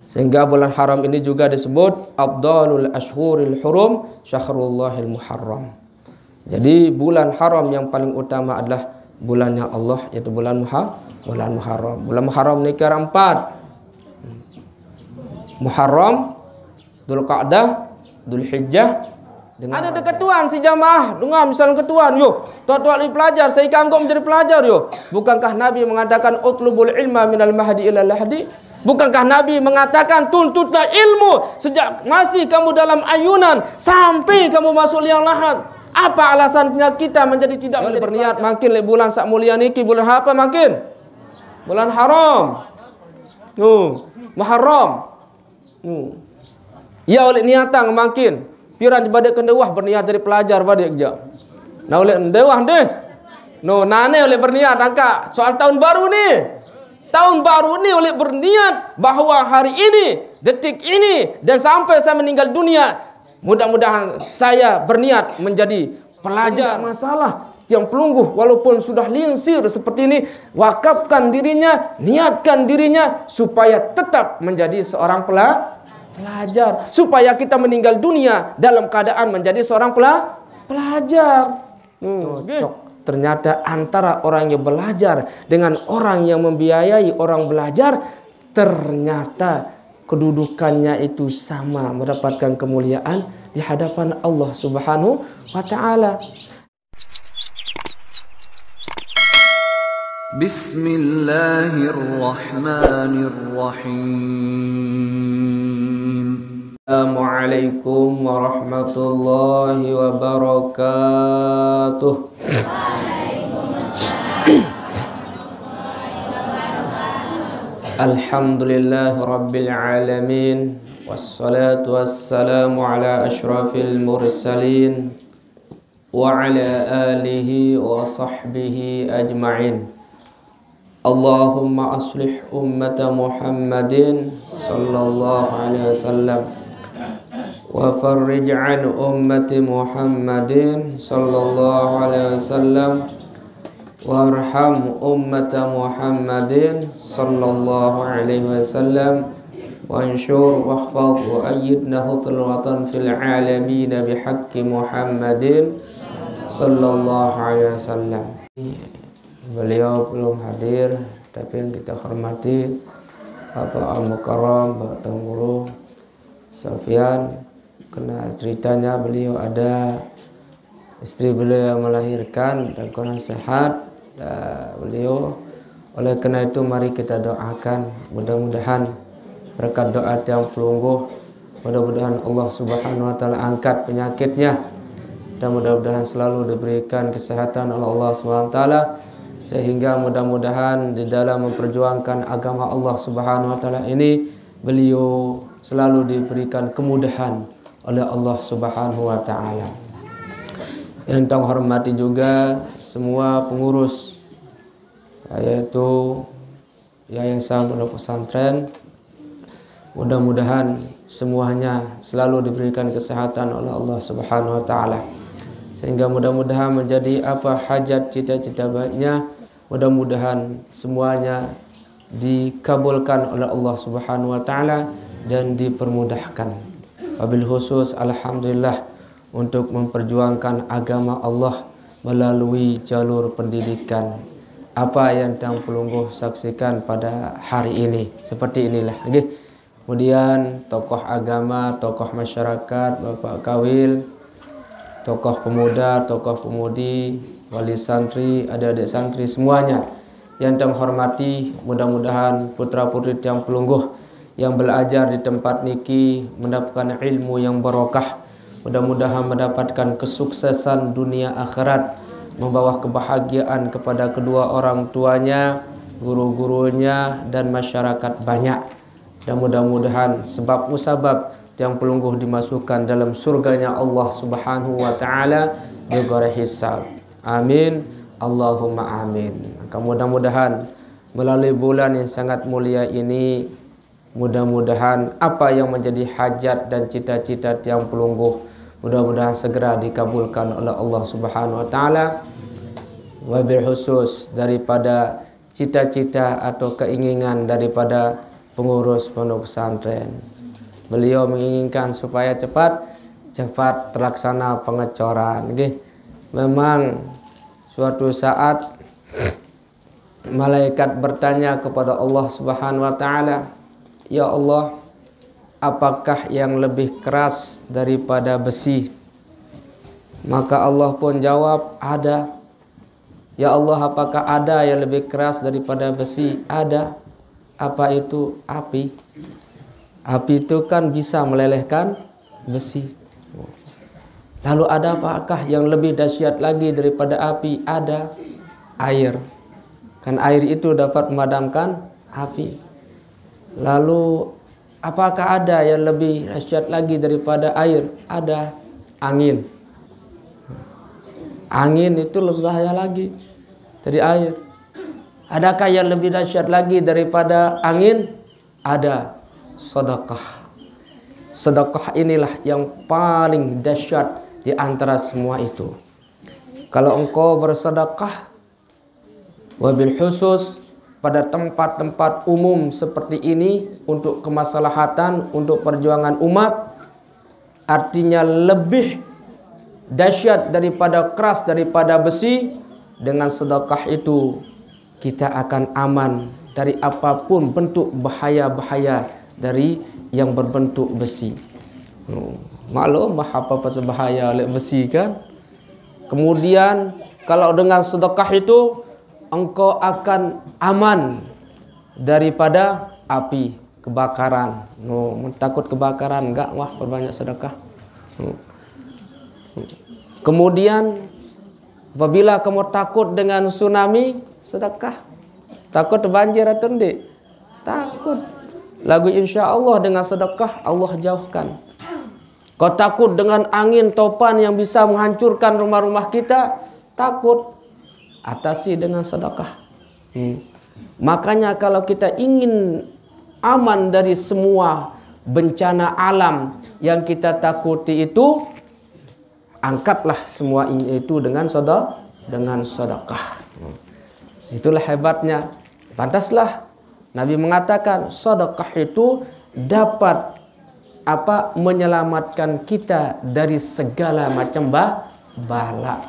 Sehingga bulan haram ini juga disebut Afdalul Ashhuril Hurum Syahrullahil Muharram. Jadi bulan haram yang paling utama adalah bulannya Allah, yaitu bulan Muharram. Bulan Muharram ini kira 4. Muharram, Dzulqa'dah, Dzulhijjah. Ada ketuan si jamaah, dengar misalnya ketuan, yo, tuan-tuan pelajar, saya kanggung menjadi pelajar, yo. Bukankah Nabi mengatakan utlubul ilma minal mahdi ilal lahdi? Bukankah Nabi mengatakan tuntutlah ilmu sejak masih kamu dalam ayunan sampai kamu masuk liang lahat? Apa alasannya kita menjadi tidak menjadi berniat makin le bulan sak mulia niki bulan apa makin? Bulan haram. Muharram. Ya oleh niatan makin piran badak kendewah berniat dari pelajar badak je. Nah oleh ndewah deh. No nane oleh berniat angka soal tahun baru ni. Tahun baru ini oleh berniat bahwa hari ini, detik ini, dan sampai saya meninggal dunia, mudah-mudahan saya berniat menjadi pelajar. Masalah yang pelungguh walaupun sudah linsir seperti ini, wakafkan dirinya, niatkan dirinya supaya tetap menjadi seorang pelajar. Supaya kita meninggal dunia dalam keadaan menjadi seorang pelajar. Cocok. Ternyata antara orang yang belajar dengan orang yang membiayai orang belajar, ternyata kedudukannya itu sama, mendapatkan kemuliaan di hadapan Allah Subhanahu wa Ta'ala. Bismillahirrahmanirrahim. Assalamualaikum warahmatullahi wabarakatuh. Alhamdulillah rabbil alamin, wassalatu wassalamu ala ashrafil mursalin wa ala alihi wa sahbihi ajma'in. Allahumma aslih ummata Muhammadin sallallahu alaihi wasallam wa farrij an ummati Muhammadin sallallahu alaihi wasallam warham ummata Muhammadin sallallahu alaihi wasallam wa anshur wahfaz wa ayyidna hutul watan fil alamin bihaqqi Muhammadin sallallahu alaihi wasallam. Beliau belum hadir, tapi yang kita hormati Bapak Al-Mukarram, Bapak Tuan Guru Sofyan, karena ceritanya beliau ada istri beliau yang melahirkan dan kurang sehat. Beliau, oleh karena itu mari kita doakan, mudah-mudahan berkat doa yang pelungguh, mudah-mudahan Allah Subhanahu wa Ta'ala angkat penyakitnya dan mudah-mudahan selalu diberikan kesehatan oleh Allah Subhanahu wa Ta'ala, sehingga mudah-mudahan di dalam memperjuangkan agama Allah Subhanahu wa Ta'ala ini beliau selalu diberikan kemudahan oleh Allah Subhanahu wa Ta'ala. Yang kita hormati juga semua pengurus, yaitu Yayasan Pondok Pesantren. Mudah-mudahan semuanya selalu diberikan kesehatan oleh Allah Subhanahu wa Ta'ala, sehingga mudah-mudahan menjadi apa hajat cita-cita baiknya, mudah-mudahan semuanya dikabulkan oleh Allah Subhanahu wa Ta'ala dan dipermudahkan. Wabil khusus alhamdulillah untuk memperjuangkan agama Allah melalui jalur pendidikan. Apa yang Tuan Pelungguh saksikan pada hari ini seperti inilah. Kemudian tokoh agama, tokoh masyarakat, Bapak Kawil, tokoh pemuda, tokoh pemudi, wali santri, adik-adik santri semuanya yang Tuan hormati, mudah-mudahan putra-putri Tuan Pelungguh yang belajar di tempat niki mendapatkan ilmu yang barokah. Mudah-mudahan mendapatkan kesuksesan dunia akhirat, membawa kebahagiaan kepada kedua orang tuanya, guru-gurunya, dan masyarakat banyak. Dan mudah-mudahan sebab musabab yang pelungguh dimasukkan dalam surganya Allah Subhanahu wa Ta'ala bighairi hisab. Amin. Allahumma amin. Maka mudah-mudahan melalui bulan yang sangat mulia ini, mudah-mudahan apa yang menjadi hajat dan cita-cita tiang pelungguh mudah-mudahan segera dikabulkan oleh Allah Subhanahu wa Ta'ala. Wabil khusus daripada cita-cita atau keinginan daripada pengurus pondok pesantren. Beliau menginginkan supaya cepat terlaksana pengecoran. Memang suatu saat malaikat bertanya kepada Allah Subhanahu wa taala, "Ya Allah, apakah yang lebih keras daripada besi?" Maka Allah pun jawab, "Ada." "Ya Allah, apakah ada yang lebih keras daripada besi?" "Ada." "Apa itu?" "Api." Api itu kan bisa melelehkan besi. Lalu ada apakah yang lebih dahsyat lagi daripada api? Ada. Air. Kan air itu dapat memadamkan api. Lalu apakah ada yang lebih dahsyat lagi daripada air? Ada. Angin. Angin itu lebih bahaya lagi dari air. Adakah yang lebih dahsyat lagi daripada angin? Ada. Sedekah. Sedekah inilah yang paling dahsyat di antara semua itu. Kalau engkau bersedekah, wabil khusus pada tempat-tempat umum seperti ini untuk kemaslahatan, untuk perjuangan umat, artinya lebih dahsyat daripada keras daripada besi. Dengan sedekah itu kita akan aman dari apapun bentuk bahaya-bahaya dari yang berbentuk besi. Maklum apa bahaya oleh besi kan. Kemudian kalau dengan sedekah itu engkau akan aman daripada api, kebakaran. Takut kebakaran enggak? Wah, perbanyak sedekah. Kemudian apabila kamu takut dengan tsunami, sedekah. Takut banjir atau tidak? Takut. Lagu insya Allah dengan sedekah Allah jauhkan. Kau takut dengan angin topan yang bisa menghancurkan rumah-rumah kita, takut, atasi dengan sedekah. Makanya kalau kita ingin aman dari semua bencana alam yang kita takuti itu, angkatlah semua itu dengan sedekah. Itulah hebatnya. Pantaslah Nabi mengatakan sedekah itu dapat menyelamatkan kita dari segala macam bala.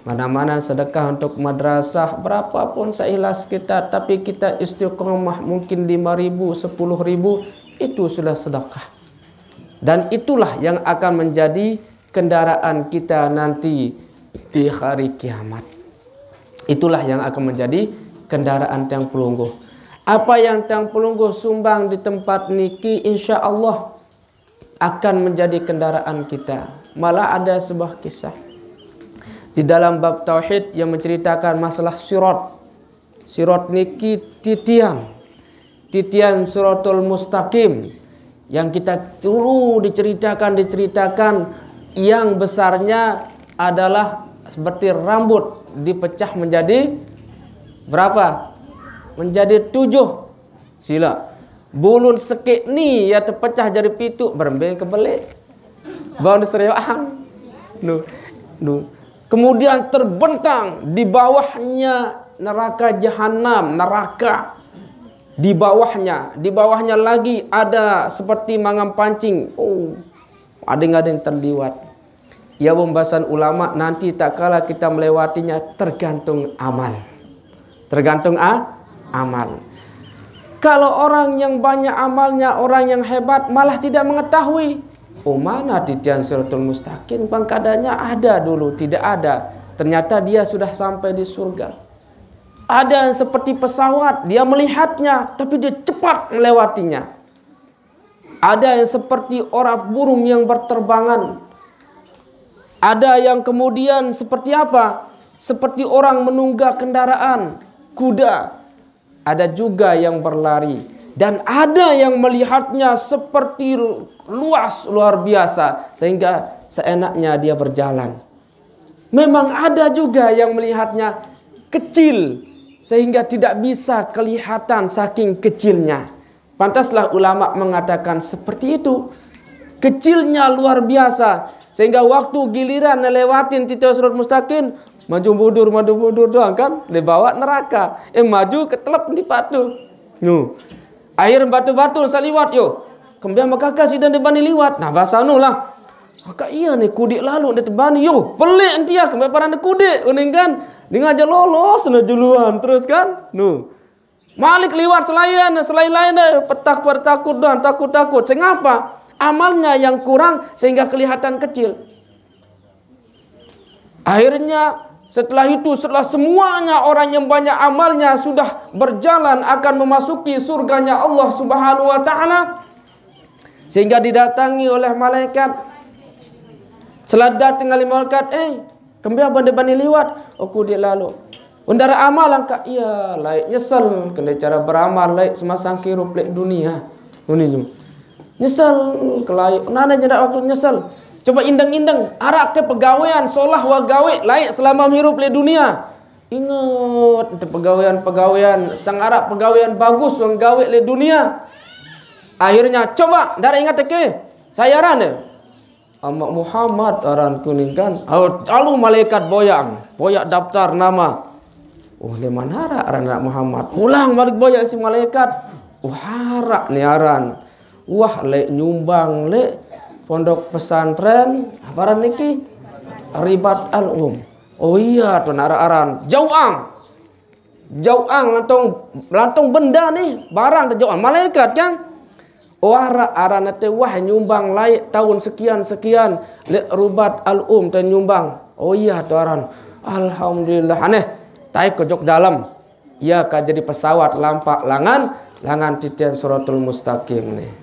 Mana-mana sedekah untuk madrasah berapapun seikhlas kita, tapi kita istiqomah mungkin 5.000, 10.000, itu sudah sedekah. Dan itulah yang akan menjadi kendaraan kita nanti di hari kiamat. Itulah yang akan menjadi kendaraan tiang pelungguh. Apa yang tiang pelungguh sumbang di tempat niki, insya Allah akan menjadi kendaraan kita. Malah ada sebuah kisah di dalam bab tauhid yang menceritakan masalah sirat. Sirat niki titian siratul mustaqim yang kita dulu diceritakan yang besarnya adalah seperti rambut dipecah menjadi berapa? Menjadi 7 sila. Bulun sekik ni ya terpecah jadi pitu berembeng kebelik. Bau diserewang. Kemudian terbentang di bawahnya neraka jahanam, neraka. Di bawahnya lagi ada seperti mangang pancing. Ada yang terliwat. Ya, pembahasan ulama nanti tak kala kita melewatinya tergantung amal. Amal. Kalau orang yang banyak amalnya, orang yang hebat malah tidak mengetahui. Mana titian siratul mustaqim? Pangkadanya ada dulu, tidak ada. Ternyata dia sudah sampai di surga. Ada yang seperti pesawat, dia melihatnya, tapi dia cepat melewatinya. Ada yang seperti orang burung yang berterbangan. Ada yang kemudian seperti apa? Seperti orang menunggang kendaraan, kuda. Ada juga yang berlari. Dan ada yang melihatnya seperti luar biasa. Sehingga seenaknya dia berjalan. Memang ada juga yang melihatnya kecil. Sehingga tidak bisa kelihatan saking kecilnya. Pantaslah ulama mengatakan seperti itu. Kecilnya luar biasa. Sehingga waktu giliran ngelewatin titik sirat mustaqim, maju mundur doang kan, dibawa neraka. Maju ketelep di patu. Air batu-batu saliwat yo. Kemudian maka sidang debani liwat. Nah bahasa anu lah. Maka iya nih kudik lalu dia tebani yo. Pelik dia kemudian para kudik uning kan. Dia ngajak lolos na juluan terus kan. Nu. Malik liwat selain lain petak takut dan takut. Sengapa? Amalnya yang kurang sehingga kelihatan kecil. Akhirnya setelah semuanya orang yang banyak amalnya sudah berjalan akan memasuki surganya Allah Subhanahu wa taala, sehingga didatangi oleh malaikat. Seladat tinggal malaikat, kembali bande-bande liwat, aku dia lalu. Undara amalan kak iya, laik nyesel kena cara beramal laik semasang kirup laik dunia. Uninyu. Nyesel kelai, nana jadi waktu nyesel. Coba indeng-indeng, arak ke pegawaian, solah wa gawe, laik selama hirup di dunia. Ingat, itu pegawaian, sang arak pegawaian bagus, yang gawe di dunia. Akhirnya, coba, dari ingat ke, saya rane. Amak Muhammad, aran kuning kan. Lalu malaikat boyak daftar nama. Le manara aran Muhammad. Ulang balik boyak si malaikat. Harak ni aran. Wah, le nyumbang, le. Pondok pesantren apa niki Ribat Al-Um. Oh iya tuh nara-aran jauang lantong benda nih barang jauang malaikat kan. Oh aran teh wah nyumbang laik tahun sekian le Ribat Al-Um teh nyumbang. Oh iya tuh aran alhamdulillah aneh taik ke jok dalam iya kan jadi pesawat lampak langan titian suratul mustaqim nih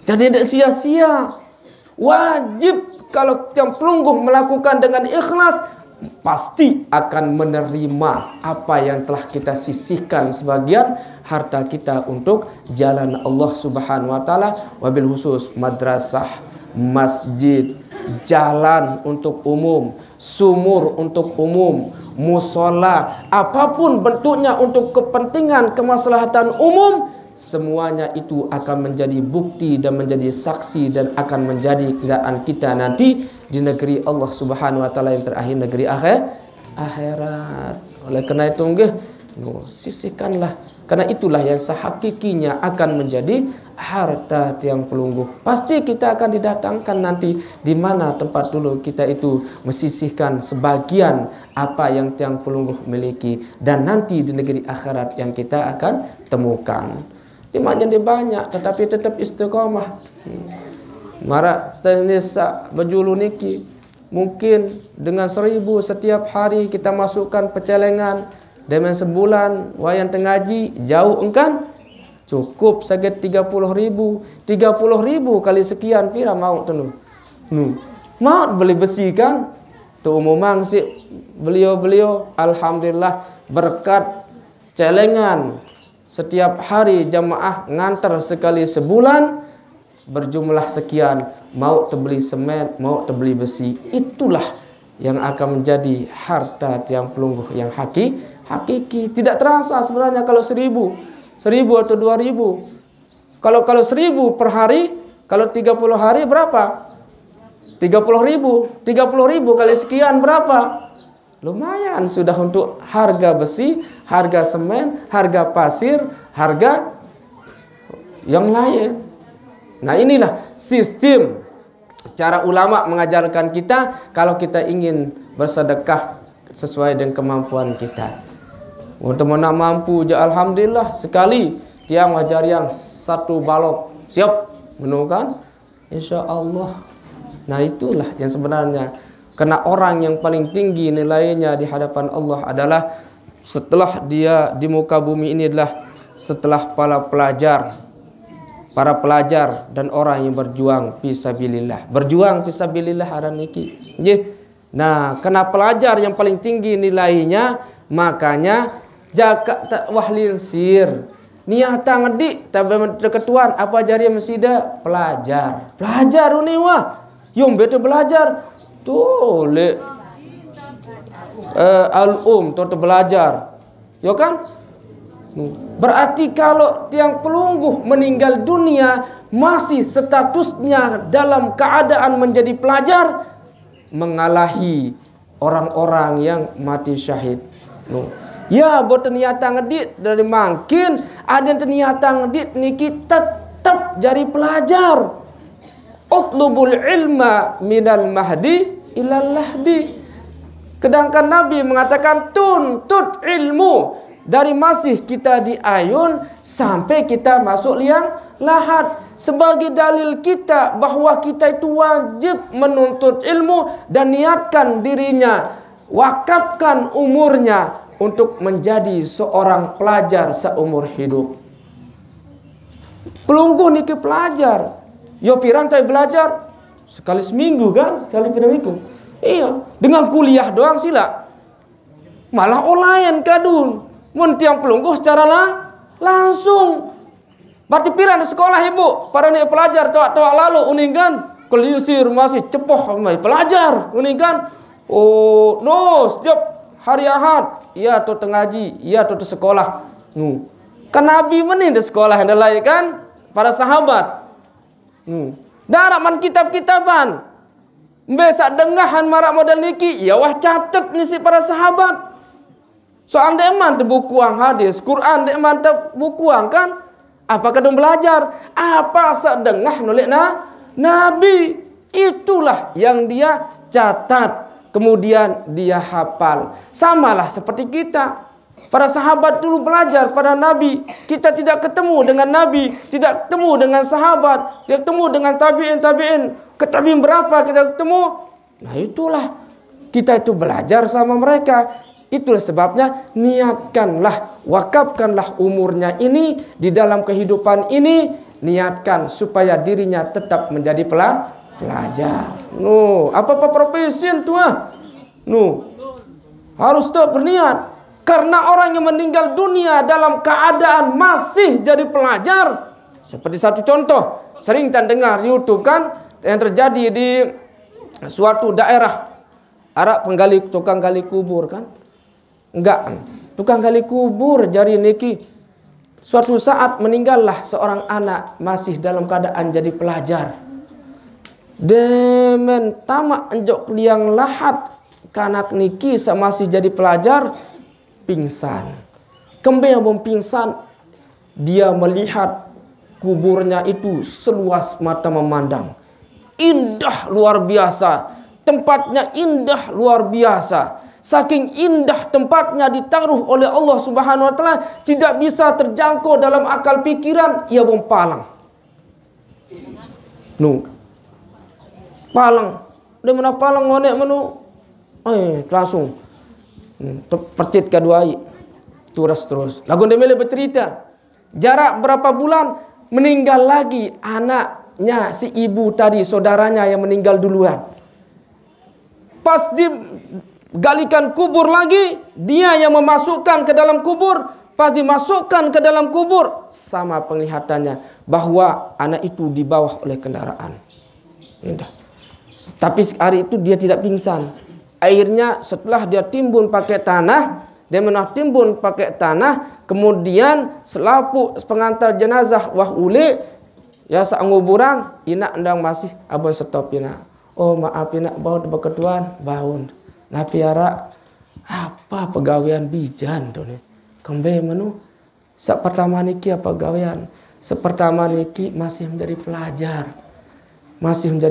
jadi tidak sia-sia. Wajib kalau yang pelungguh melakukan dengan ikhlas, pasti akan menerima apa yang telah kita sisihkan sebagian harta kita untuk jalan Allah Subhanahu wa taala, wabil khusus madrasah, masjid, jalan untuk umum, sumur untuk umum, musola, apapun bentuknya untuk kepentingan kemaslahatan umum. Semuanya itu akan menjadi bukti dan menjadi saksi dan akan menjadi kendaraan kita nanti di negeri Allah Subhanahu wa taala yang terakhir, negeri akhirat. Oleh karena itu sisihkanlah, karena itulah yang sehakikinya akan menjadi harta tiang pelungguh. Pasti kita akan didatangkan nanti di mana tempat dulu kita itu mesisihkan sebagian apa yang tiang pelungguh miliki, dan nanti di negeri akhirat yang kita akan temukan. Imannya dia banyak tetapi tetap istiqomah. Mara stanisa bajulu niki mungkin dengan 1000 setiap hari kita masukkan pecelengan dengan sebulan wayan tengaji jauh engkan cukup sakit 30.000 kali sekian pira mau tenu mau beli besi kan tuh umumang sih beliau alhamdulillah berkat celengan. Setiap hari jamaah ngantar sekali sebulan berjumlah sekian, mau terbeli semen, mau terbeli besi. Itulah yang akan menjadi harta tiang pelungguh yang hakiki. Tidak terasa sebenarnya kalau 1000 atau 2000. Kalau 1000 per hari, kalau 30 hari berapa? 30.000 kali sekian berapa? Lumayan sudah untuk harga besi, harga semen, harga pasir, harga yang lain. Nah inilah sistem cara ulama mengajarkan kita kalau kita ingin bersedekah sesuai dengan kemampuan kita. Untuk mana mampu ya alhamdulillah sekali tiang wajar yang 1 balok siap menukan insya Allah. Nah itulah yang sebenarnya. Karena orang yang paling tinggi nilainya di hadapan Allah adalah setelah dia di muka bumi ini adalah setelah para pelajar dan orang yang berjuang fisabilillah. Berjuang fisabilillah aran niki. Nah, karena pelajar yang paling tinggi nilainya, makanya jaga wahlin sir. Niata ngedik tapi ketuan apa jari mesida pelajar. Pelajar ini wah. Yung betul belajar. Tuh le Al-Um tuh belajar. Yo kan? Berarti kalau tiang pelungguh meninggal dunia masih statusnya dalam keadaan menjadi pelajar, mengalahi orang-orang yang mati syahid. Ya, buat ternyata ngedit dari makin ada yang ternyata ngedit niki tetap jadi pelajar. Utlubul ilma minal mahdi ilal lahdi. Sedangkan Nabi mengatakan tuntut ilmu dari masih kita di ayun sampai kita masuk liang lahat. Sebagai dalil kita bahwa kita itu wajib menuntut ilmu dan niatkan dirinya, wakafkan umurnya untuk menjadi seorang pelajar seumur hidup. Pelungguh niki pelajar. Yo pirantai belajar sekali seminggu kan, sekali seminggu. Iya, dengan kuliah doang sila. Malah online kadun. Mun tiang pelungguh secara langsung. Berarti piran di sekolah ibu, para nih pelajar tua-tua lalu uningan kelisir masih cepoh mai pelajar uningan. Oh, no, setiap hari Ahad, iya tuh tengaji, iya tuh sekolah. Nu. Kan Nabi menin di sekolah adalah kan para sahabat. Darak man kitab-kitaban. Besak dengahan marak model niki, ya wah catet nih si para sahabat. Soal deman te bukuang hadis, Quran deman te bukuang kan? Apa kadang belajar? Apa sedengah nulik Nabi? Itulah yang dia catat, kemudian dia hafal. Samalah seperti kita. Para sahabat dulu belajar pada Nabi. Kita tidak ketemu dengan Nabi, tidak ketemu dengan sahabat, tidak ketemu dengan tabi'in. Ketabiin berapa kita ketemu? Nah itulah kita itu belajar sama mereka. Itulah sebabnya niatkanlah, wakafkanlah umurnya ini di dalam kehidupan ini, niatkan supaya dirinya tetap menjadi pelajar. Apa profesi tuh? Harus tetap berniat. Karena orang yang meninggal dunia dalam keadaan masih jadi pelajar. Seperti satu contoh, sering kita dengar di YouTube kan, yang terjadi di suatu daerah. Ada tukang gali kubur kan? Enggak, tukang gali kubur jari niki. Suatu saat meninggallah seorang anak masih dalam keadaan jadi pelajar. Demen tamak enjok liang lahat kanak niki masih jadi pelajar. Pingsan. Kembali yang pingsan, dia melihat kuburnya itu seluas mata memandang. Indah luar biasa. Tempatnya indah luar biasa. Saking indah tempatnya ditaruh oleh Allah Subhanahu wa taala, tidak bisa terjangkau dalam akal pikiran, ia palang. Palang. Dia mana palang ngonek menu. Langsung percit keduai terus lagu demele bercerita jarak berapa bulan meninggal lagi anaknya si ibu tadi, saudaranya yang meninggal duluan. Pas digalikan kubur lagi, dia yang memasukkan ke dalam kubur. Pas dimasukkan ke dalam kubur, sama penglihatannya bahwa anak itu dibawa oleh kendaraan. Tapi hari itu dia tidak pingsan. Akhirnya setelah dia timbun pakai tanah, kemudian selapu pengantar jenazah wah ule ya sanguburang ina ndang masih abon stop ina. Oh maaf ina bawa beketuan baun. Nah piara apa pegawaian bijan tuh nih. Kembe menu pertama niki apa pegawaian? Sepertama niki masih menjadi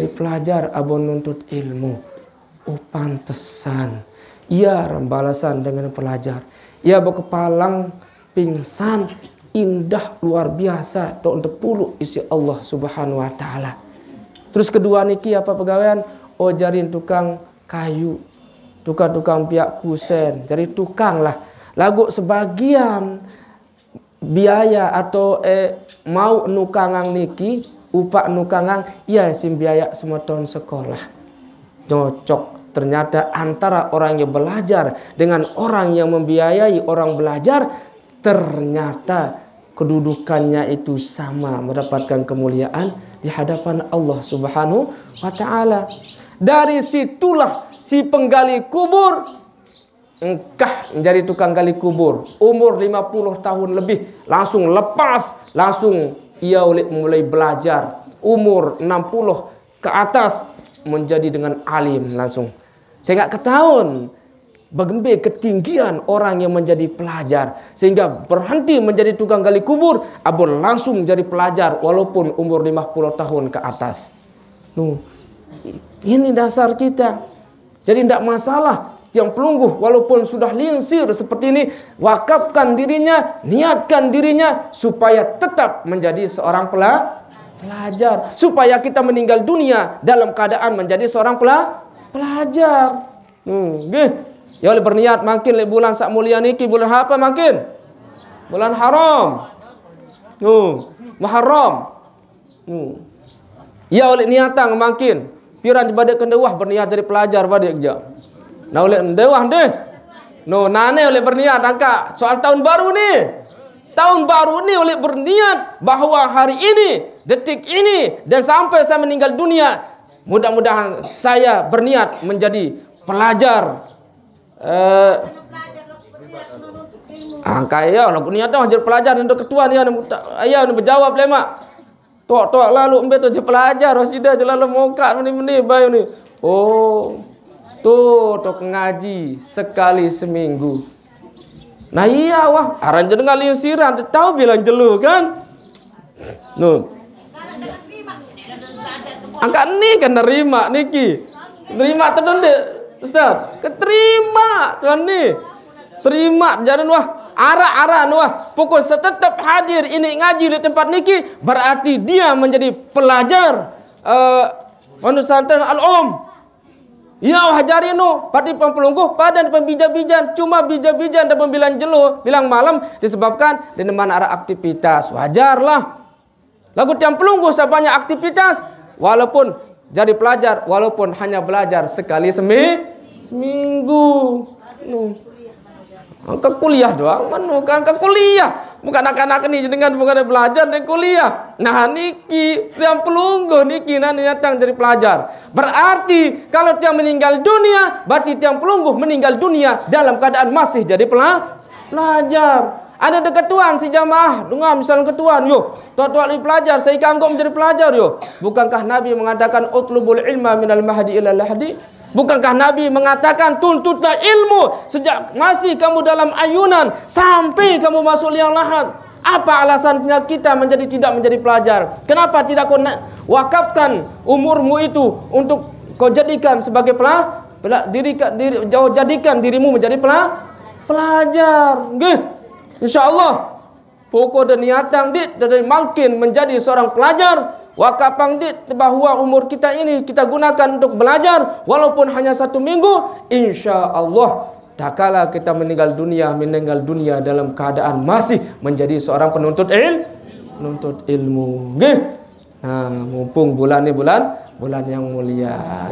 pelajar abon nuntut ilmu. Oh pantesan. Ia rembalasan dengan pelajar. Ia berkepalang pingsan indah luar biasa to untuk puluh isi Allah Subhanahu wa taala. Terus kedua niki apa pegawaian? Oh jarin tukang kayu. Tukang piak kusen. Jadi tukang lah. Lagu sebagian biaya atau mau nukangang niki upah nukangang ia sim biaya semua tahun sekolah. Cocok. Ternyata antara orang yang belajar dengan orang yang membiayai orang belajar, ternyata kedudukannya itu sama, mendapatkan kemuliaan di hadapan Allah Subhanahu wa taala. Dari situlah si penggali kubur engkah menjadi tukang gali kubur. Umur 50 tahun lebih langsung lepas, langsung ia mulai belajar. Umur 60 ke atas menjadi dengan alim langsung. Saya nggak ketahuan Bagaimana ketinggian orang yang menjadi pelajar sehingga berhenti menjadi tukang gali kubur, abon langsung menjadi pelajar walaupun umur 50 tahun ke atas. Ini dasar kita. Jadi tidak masalah tiang pelungguh walaupun sudah linsir seperti ini, wakafkan dirinya, niatkan dirinya supaya tetap menjadi seorang pelajar, supaya kita meninggal dunia dalam keadaan menjadi seorang pelajar. Ya oleh berniat makin le bulan sak mulia niki bulan apa makin? Bulan haram. Muharram. Ya oleh niatang makin piran bade kendewah berniat jadi pelajar bade aja. Nah oleh ndewah deh. Nane oleh berniat angka soal tahun baru nih. Tahun baru ini oleh berniat bahwa hari ini, detik ini dan sampai saya meninggal dunia, mudah-mudahan saya berniat menjadi pelajar. Kaya lah niat dah jadi pelajar untuk ketua ni ayah berjawab lemak. Tok lalu embe tu je pelajar wasidah je lalu mokat meni bayu ni. Oh. Tok ngaji sekali seminggu. Nah iya wah, aran je dengar liusiran tahu bilang jelu kan? Angkat ni kan nerima niki. Nerima tu Ustaz, keterima tuan ni. Terima jalan wah, arah wah. Pokok tetap hadir ini ngaji di tempat niki berarti dia menjadi pelajar Pesantren Al-Um. Ya hajari no, pati pempelungguh pada pembija-bijan, cuma bija-bijan dan pembilan jelo, bilang malam disebabkan di mana arah aktivitas. Wajarlah. Lagu tiang pelungguh sebanyak aktivitas walaupun jadi pelajar, walaupun hanya belajar sekali seminggu. Angka kuliah doang, kan angka kuliah. Bukan anak-anak ini dengan bukan belajar dan kuliah. Nah niki tiang pelungguh niki nanti datang jadi pelajar. Berarti kalau tiang meninggal dunia, berarti tiang pelungguh meninggal dunia dalam keadaan masih jadi pelajar. Ada ketuaan si jamaah, dengar misalnya ketuaan, yo, tuan-tuan pelajar, saya kanggok menjadi pelajar, yo. Bukankah Nabi mengatakan utlubul ilma minal mahdi ilal lahdi? Bukankah Nabi mengatakan tuntutlah ilmu sejak masih kamu dalam ayunan sampai kamu masuk liang lahat? Apa alasannya kita tidak menjadi pelajar? Kenapa tidak kau wakafkan umurmu itu untuk kau jadikan sebagai jadikan dirimu menjadi pelajar? InsyaAllah pokok dan niatang dit dari makin menjadi seorang pelajar. Wakapang dit bahwa umur kita ini kita gunakan untuk belajar walaupun hanya 1 minggu, insya-Allah tak kala kita meninggal dunia dalam keadaan masih menjadi seorang penuntut ilmu. Nah, mumpung bulan ini bulan yang mulia.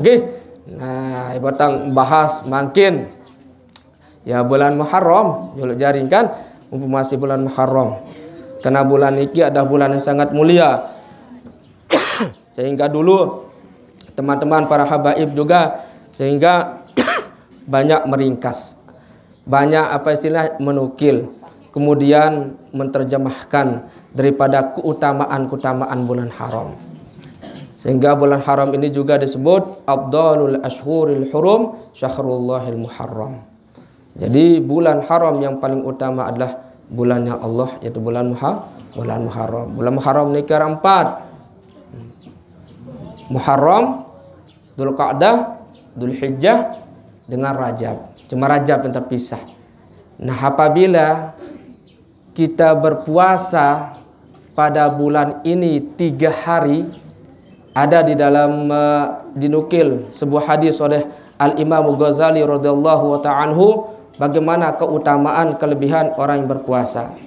Nah, ibatang bahas makin ya bulan Muharram, juluk jaring kan, mumpung masih bulan Muharram. Karena bulan ini adalah bulan yang sangat mulia. Sehingga dulu teman-teman para habaib juga sehingga banyak meringkas, banyak menukil, kemudian menerjemahkan daripada keutamaan bulan haram. Sehingga bulan haram ini juga disebut Afdalul Ashhuril Hurum Syahrullahil Muharram. Jadi bulan haram yang paling utama adalah bulannya Allah, yaitu bulan Muharram. Bulan Muharram ini kira 4. Muharram, Dzulqa'dah, Dzulhijjah dengan Rajab. Cuma Rajab yang terpisah. Nah, apabila kita berpuasa pada bulan ini 3 hari, ada di dalam dinukil sebuah hadis oleh Al-Imam Ghazali radhiyallahu ta'ala anhu bagaimana keutamaan kelebihan orang yang berpuasa.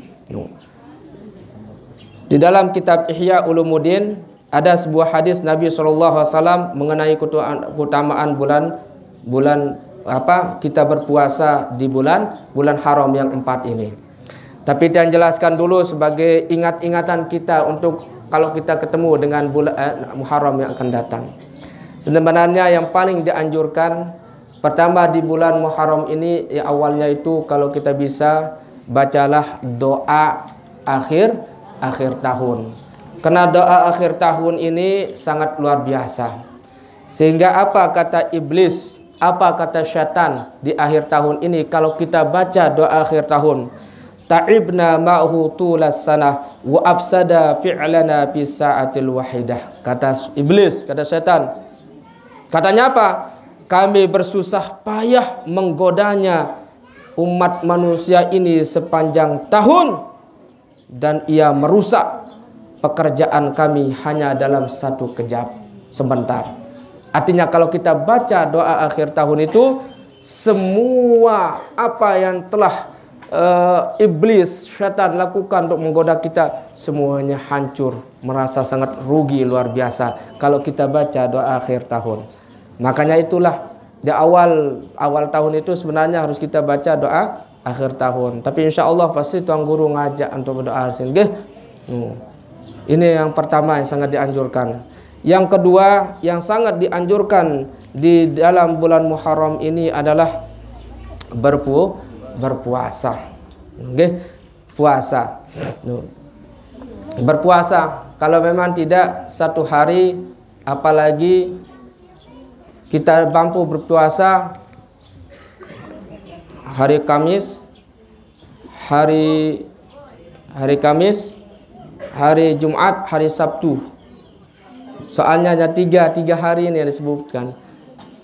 Di dalam kitab Ihya Ulumuddin ada sebuah hadis Nabi SAW mengenai keutamaan bulan kita berpuasa di bulan haram yang 4 ini. Tapi yang jelaskan dulu sebagai ingat-ingatan kita untuk kalau kita ketemu dengan bulan Muharram yang akan datang. Sebenarnya yang paling dianjurkan pertama di bulan Muharram ini ya awalnya itu kalau kita bisa bacalah doa akhir tahun. Karena doa akhir tahun ini sangat luar biasa. Sehingga apa kata iblis Apa kata syaitan di akhir tahun ini kalau kita baca doa akhir tahun? Ta'ibna ma'hu tulas sanah wa afsada fi'lana fi sa'atil wahidah. Kata iblis, kata syaitan. Katanya apa? Kami bersusah payah menggodanya umat manusia ini sepanjang tahun, dan ia merusak pekerjaan kami hanya dalam satu kejap, sebentar. Artinya kalau kita baca doa akhir tahun itu, semua apa yang telah iblis, syaitan lakukan untuk menggoda kita, semuanya hancur, merasa sangat rugi luar biasa kalau kita baca doa akhir tahun. Makanya itulah di awal tahun itu sebenarnya harus kita baca doa akhir tahun. Tapi insya Allah pasti tuan guru ngajak untuk berdoa sehingga ini yang pertama yang sangat dianjurkan. Yang kedua yang sangat dianjurkan di dalam bulan Muharram ini adalah berpuasa. Okay? Puasa. Berpuasa. Kalau memang tidak satu hari, apalagi kita mampu berpuasa hari Kamis, hari Kamis, hari Jumat, hari Sabtu. Soalnya hanya tiga hari ini yang disebutkan.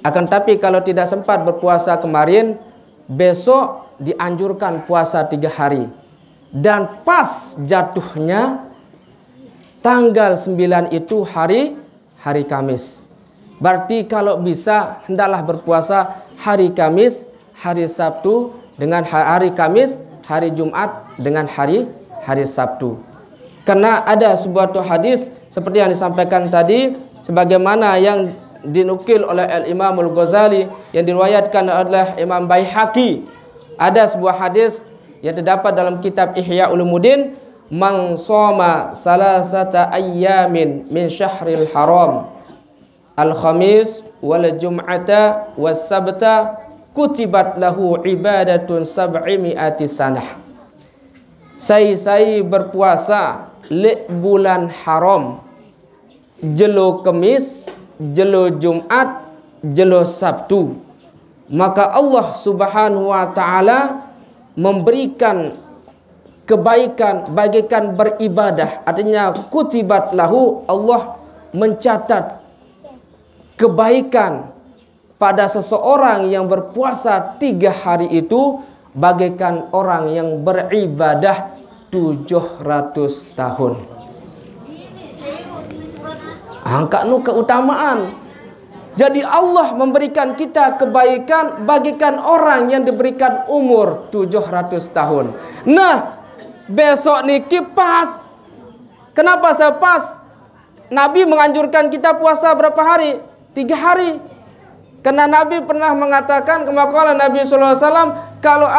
Akan tapi kalau tidak sempat berpuasa kemarin, besok dianjurkan puasa 3 hari. Dan pas jatuhnya tanggal 9 itu hari Kamis. Berarti kalau bisa hendaklah berpuasa hari Kamis, hari Sabtu dengan hari Kamis, hari Jumat dengan hari Sabtu. Karena ada sebuah hadis seperti yang disampaikan tadi, sebagaimana yang dinukil oleh Al-Imam Al-Ghazali, yang diriwayatkan oleh Imam Baihaqi. Ada sebuah hadis yang terdapat dalam kitab Ihya Ulumuddin, man shoma salasata ayyamin min syahril haram, al-khamis wal jum'ata was sabta, kutibat lahu ibadatun sab'imi'ati sanah. Saya berpuasa le bulan haram, jelo Kamis, jelo Jumat, jelo Sabtu, maka Allah Subhanahu wa taala memberikan kebaikan bagikan beribadah. Artinya kutibat lahu, Allah mencatat kebaikan pada seseorang yang berpuasa 3 hari itu bagaikan orang yang beribadah 700 tahun. Angka nu keutamaan. Jadi Allah memberikan kita kebaikan bagikan orang yang diberikan umur 700 tahun. Nah, besok niki pas. Kenapa saya pas? Nabi menganjurkan kita puasa berapa hari? 3 hari. Karena Nabi pernah mengatakan, kama qala Nabi sallallahu alaihi wasallam, kalau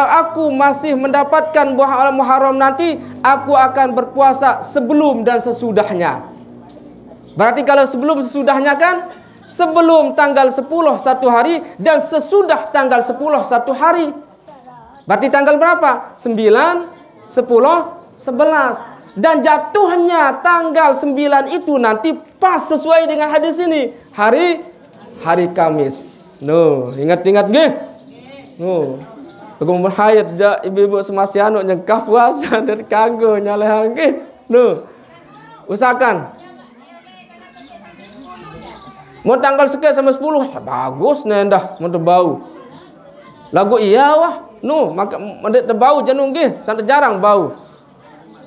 aku masih mendapatkan buah Muharram nanti, aku akan berpuasa sebelum dan sesudahnya. Berarti kalau sebelum sesudahnya kan, sebelum tanggal 10 1 hari dan sesudah tanggal 10 1 hari. Berarti tanggal berapa? 9, 10, 11. Dan jatuhnya tanggal 9 itu nanti pas sesuai dengan hadis ini. Hari Kamis. Ingat-ingat nggih? Aku berhayat ja ibu-ibu semasiano nyegah puasa dari kanggo nyaleh nggih. Usahakan. Mau tanggal sekian sampai 10, bagus nendah mau bau. Lagu iya wah. Maka mendet bau janung nggih, sangat jarang bau.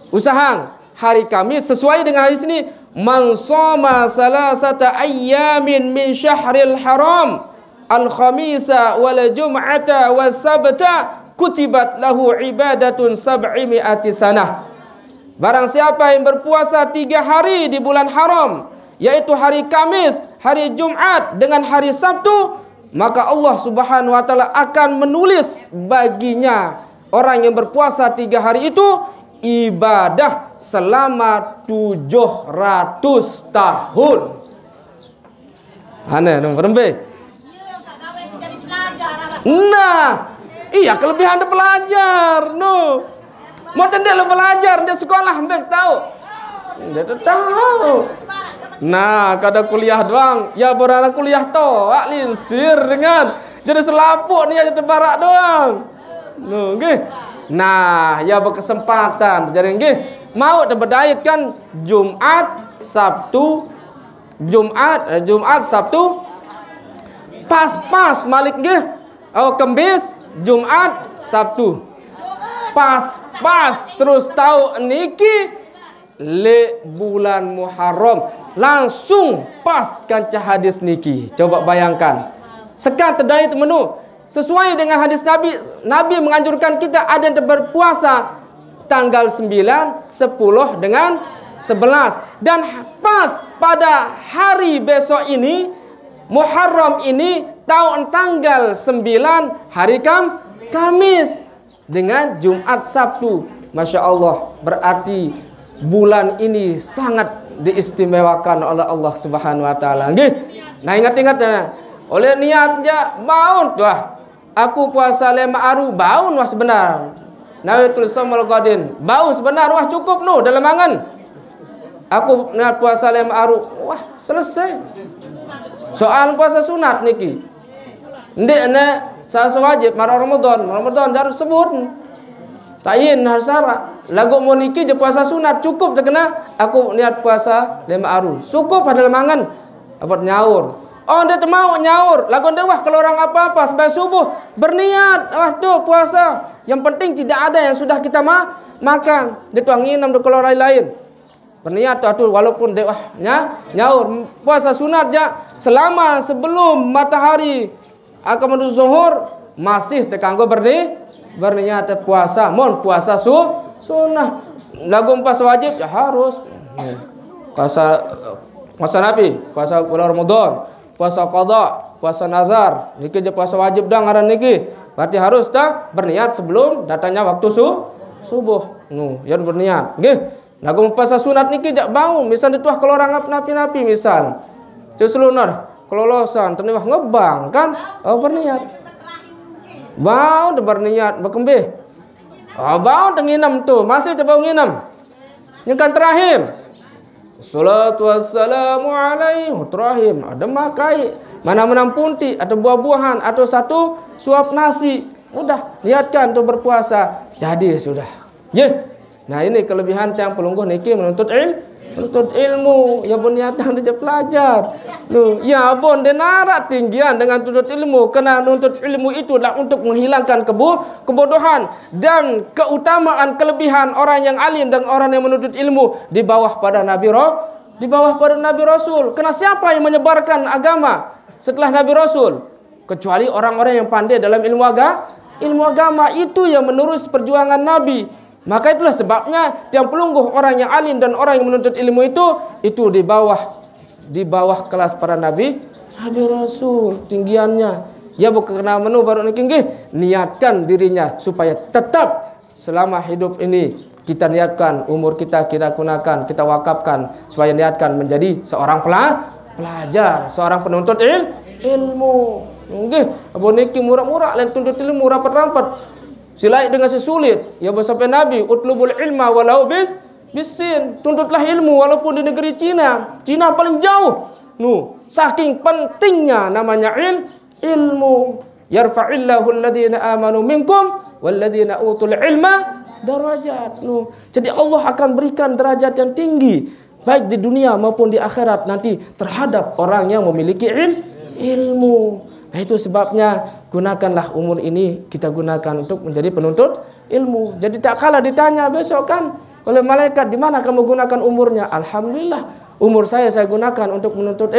Usahang hari Kamis sesuai dengan hadis ini. Man shoma salasata ayyamin min syahril haram, al-khamisa wal jum'ata was sabta, kutibat lahu ibadatun sab'imi'ati sanah. Barang siapa yang berpuasa 3 hari di bulan haram, yaitu hari Kamis, hari Jumat dengan hari Sabtu, maka Allah Subhanahu wa taala akan menulis baginya, orang yang berpuasa 3 hari itu, ibadah selama 700 tahun. Aneh nomor rembe. Nah, iya kelebihan pelajar. Mau tendel belajar di sekolah mbek tahu. Dia tahu. Nah, kada kuliah doang. Ya berana kuliah toh, linsir dengan jadi selapuk nih aja tebarak doang. Nggih. Nah, ya berkesempatan. Jadi nggih, mau terbedait kan Jumat, Sabtu, Jumat, Sabtu pas Malik nggih. Oh, Kemis, Jumat, Sabtu. Pas terus tahu niki le bulan Muharram langsung pas kanca hadis niki. Coba bayangkan. Sekat terdait menu sesuai dengan hadis Nabi. Nabi menganjurkan kita ada yang berpuasa tanggal 9, 10 dengan 11. Dan pas pada hari besok ini Muharram ini tahun tanggal 9 hari Kamis dengan Jumat Sabtu. Masya Allah, berarti bulan ini sangat diistimewakan oleh Allah Subhanahu wa taala. Nggih. Nah, ingat-ingat oleh niatnya baun tuh. Aku puasa 5 hari baun wah sebenar. Nawaitul shaumul ghadin. Bau sebenar wah cukup nu dalam angan. Aku niat puasa 5 hari wah selesai. Soal puasa sunat niki. Ndek saya wajib Ramadan harus sebut. Tayin harus syarat. Lagu mau niki je puasa sunat cukup terkena aku niat puasa 5 hari. Cukup pada lemangan. Apa nyaur. Oh, dia mau nyaur. Lagu dia wah kalau orang apa-apa sampai subuh berniat. Wah tuh puasa. Yang penting tidak ada yang sudah kita makan. Dia tuang nginam kalau lain-lain. Berniat tuh walaupun dia wah nyaur puasa sunat ya selama sebelum matahari akan menuju zuhur masih terkanggo berniat puasa. Mohon puasa sunnah. Lagu puasa wajib ya harus puasa Nabi, puasa bulan Ramadan, puasa qada, puasa nazar. Niki je puasa wajib dah ngaran niki. Berarti harus dah berniat sebelum datangnya waktu subuh. Ya berniat. Nggih. Lagu puasa sunat niki jak bau. Misal dituah kalau orang napi-napi misal. Ceselunar kelolosan terniwah ngebang kan? Oh berniat. Bau de berniat berkembih. Oh bau tenginam tuh, masih te bau nginam. Yang kan terakhir. Salatu wassalamu alaihi terakhir. Ada makai, mana menang punti atau buah-buahan atau satu suap nasi. Udah, niatkan untuk berpuasa. Jadi sudah. Ye. Nah, ini kelebihan tiang pelungguh niki menuntut ilmu. Ya bon niatan dia pelajar. Ya bon denarat tinggian dengan tuntut ilmu. Karena nuntut ilmu itu adalah untuk menghilangkan kebodohan dan keutamaan kelebihan orang yang alim dan orang yang menuntut ilmu di bawah pada Nabi Rasul. Karena siapa yang menyebarkan agama setelah Nabi Rasul? Kecuali orang-orang yang pandai dalam ilmu agama itu yang menerus perjuangan Nabi. Maka itulah sebabnya tiang pelungguh orang yang alim dan orang yang menuntut ilmu itu di bawah kelas para Nabi Rasul tinggiannya. Ya bukan kena menu baru niki niatkan dirinya supaya tetap selama hidup ini kita niatkan umur kita gunakan, kita wakafkan supaya niatkan menjadi seorang pelajar, seorang penuntut ilmu. Nggih, abon niki murah-murah lain tuntut ilmu rapat-rapat. Silai dengan sesulit. Ya sampai Nabi utlubul ilma walau bisin. Tuntutlah ilmu walaupun di negeri Cina. Cina paling jauh. Saking pentingnya namanya ilmu. Yarfa'illahu alladhina amanu minkum walladhina utul ilma darajat. Jadi Allah akan berikan derajat yang tinggi baik di dunia maupun di akhirat nanti terhadap orang yang memiliki ilmu. Nah itu sebabnya gunakanlah umur ini kita gunakan untuk menjadi penuntut ilmu. Jadi tak kalah ditanya besok kan oleh malaikat di mana kamu gunakan umurnya? Alhamdulillah umur saya gunakan untuk menuntut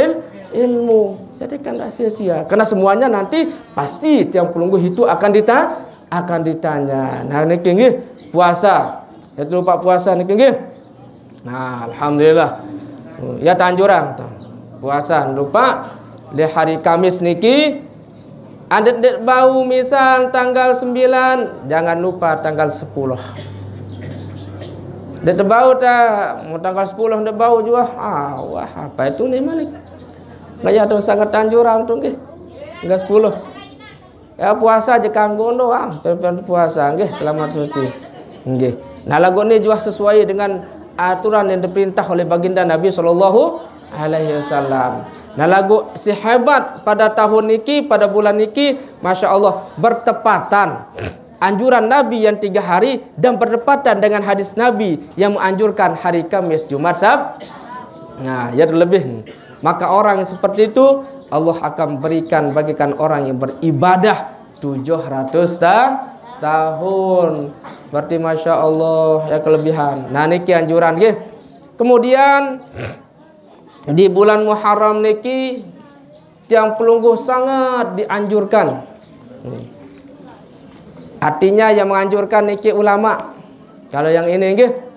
ilmu. Jadi kan tak sia-sia. Karena semuanya nanti pasti tiang pelungguh itu akan ditanya. Nah niki nggih puasa. Itu lupa puasa niki nggih. Nah alhamdulillah. Ya tanjurang puasa lupa. Di hari Kamis niki adet bau misal tanggal 9 jangan lupa tanggal 10. Dek bau mau tanggal 10 dek bau juga. Wah apa itu nih Malik? Ngaya tuh sangat tanjurang tuh nggih. Enggak 10. Ya puasa aja kanggo doang. Puasa nggih selamat suci. Nggih. Nah lagu ini juga sesuai dengan aturan yang diperintah oleh baginda Nabi sallallahu alaihi wasallam. Nah lagu si hebat pada tahun niki, pada bulan niki, Masya Allah, bertepatan anjuran Nabi yang 3 hari dan bertepatan dengan hadis Nabi yang menganjurkan hari Kamis, Jumat, Sabtu. Nah, ya lebih. Maka orang yang seperti itu Allah akan berikan bagikan orang yang beribadah 700 tahun. Berarti Masya Allah ya kelebihan. Nah niki anjuran nggih. Kemudian di bulan Muharram niki tiang pelungguh sangat dianjurkan. Artinya yang menganjurkan niki ulama. Kalau yang ini nggih,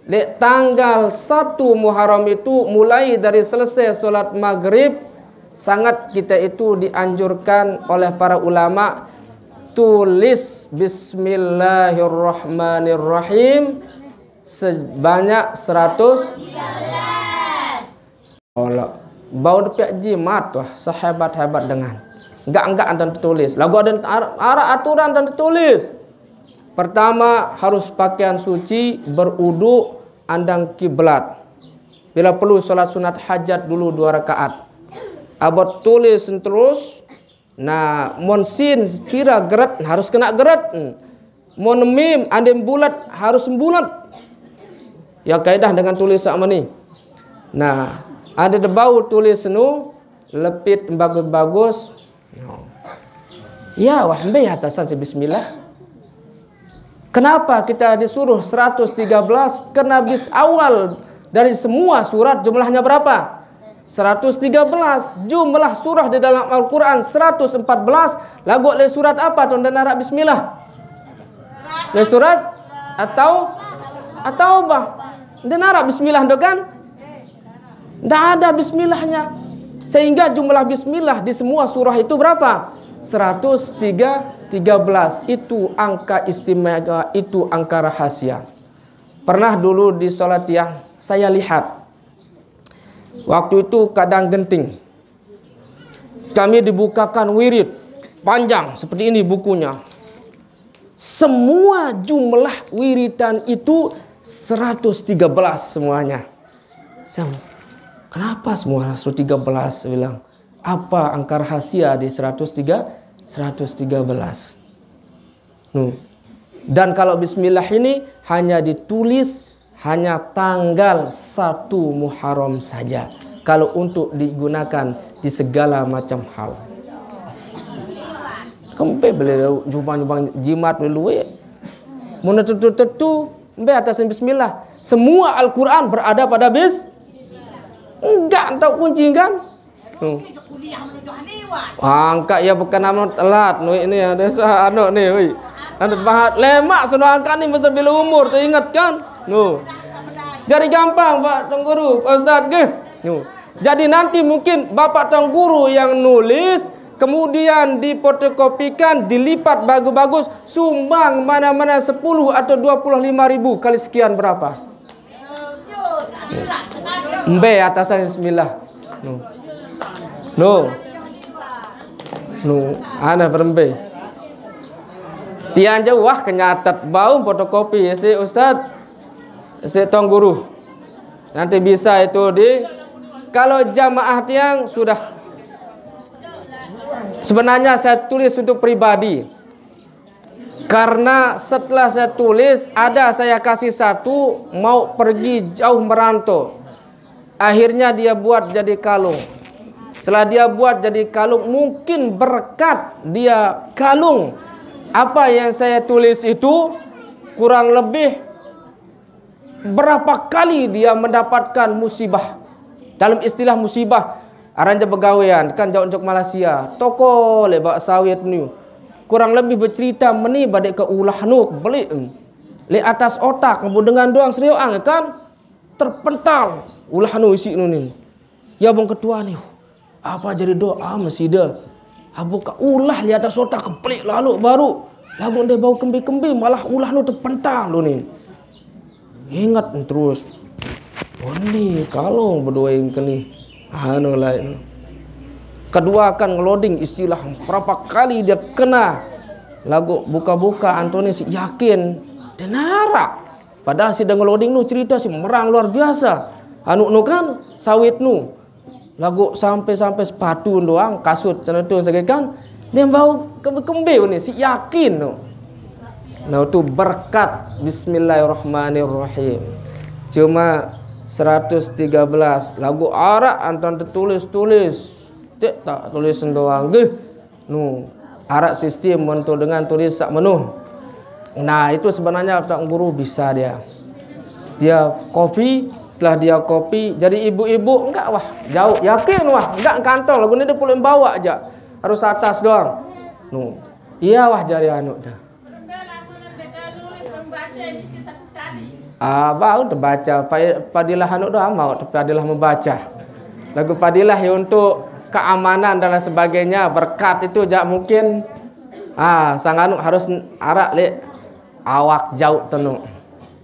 di tanggal 1 Muharram itu mulai dari selesai sholat maghrib sangat kita itu dianjurkan oleh para ulama tulis Bismillahirrahmanirrahim sebanyak 113. Allah bau depiak jimat tuh sehebat-hebat dengan enggak dan tertulis. Lagu ada aturan dan tertulis. Pertama harus pakaian suci, berudu, andang kiblat. Bila perlu salat sunat hajat dulu 2 rakaat. Abot tulis terus. Nah, mon sin kira gerat harus kena gerat. Mon mim andem bulat harus bulat. Ya kaidah dengan tulis sama ni. Nah, ada debau tulis nu lepit bagus-bagus. Ya, wah mbe atasan bismillah. Kenapa kita disuruh 113? Karena bis awal dari semua surat jumlahnya berapa? 113. Jumlah surah di dalam Al-Quran 114. Lagu le surat apa tuan dan Arab bismillah? Le surat atau bah? Dan Arab bismillah tu kan? Tidak ada bismillahnya. Sehingga jumlah bismillah di semua surah itu berapa? 113. Itu angka istimewa, itu angka rahasia. Pernah dulu di sholat yang saya lihat. Waktu itu kadang genting. Kami dibukakan wirid. Panjang seperti ini bukunya. Semua jumlah wiridan itu 113 semuanya. Kenapa semua 113? Saya bilang, apa angka rahasia di 113? Dan kalau bismillah ini hanya ditulis hanya tanggal 1 Muharram saja. Kalau untuk digunakan di segala macam hal. Kempe beliau jubang jimat dulu ya. Mun tetu mbe atas bismillah. Semua Al-Qur'an berada pada enggak tahu kunci kan? Angka ya bukan nama telat. Ini ada anu nih, woi. Anu bahat lemak sudah angka ni masa bila umur teringat kan? Jadi gampang Pak Tong Guru, Pak Ustaz ke? Jadi nanti mungkin Bapak Tong Guru yang nulis kemudian difotokopikan, dilipat bagus-bagus, sumbang mana-mana 10 atau 25.000 kali sekian berapa? Mbe atasan bismillah. Ana berembe. Tian jauh wah kenyatat bau fotokopi ya si Ustaz. Si Tong Guru. Nanti bisa itu di kalau jamaah tiang sudah. Sebenarnya saya tulis untuk pribadi. Karena setelah saya tulis ada saya kasih satu mau pergi jauh merantau. Akhirnya dia buat jadi kalung. Setelah dia buat jadi kalung, mungkin berkat dia kalung. Apa yang saya tulis itu kurang lebih berapa kali dia mendapatkan musibah. Dalam istilah musibah, aranja begawean kan jauh untuk Malaysia. Toko lebak sawit ni. Kurang lebih bercerita meni badai ke ulah nuk beli. Le atas otak dengan doang serioang kan terpental ulah nu isi nu ni. Ya bang ketua ni. Apa jadi doa masjid? Abu ka ulah li atas otak keplik lalu baru. Lagu dia bau kembi-kembi malah ulah nu terpental lu ni. Ingat terus. Oh ni kalau berdua yang kini anu lain. Kedua akan ngeloading istilah berapa kali dia kena lagu buka-buka Antoni si yakin denara. Padahal si ngeloading nu cerita si merang luar biasa. anu nu kan sawit nu lagu sampai sepatu doang kasut sana tu kan dia bau kembe ni si yakin nu. Nah itu berkat bismillahirrahmanirrahim. Cuma 113 lagu arak anton tertulis tak tulis doang geh nu arak sistem untuk dengan tulis sak menuh. Nah itu sebenarnya tak guru bisa dia kopi, setelah dia kopi jadi ibu-ibu enggak wah jauh yakin wah enggak kantong lagu ni dia boleh bawa aja harus atas doang nu iya wah jari anu dah baru terbaca padilah anu doang mau padilah membaca lagu padilah ya untuk keamanan dan sebagainya berkat itu jak mungkin sang anu harus arak le awak jauh tenu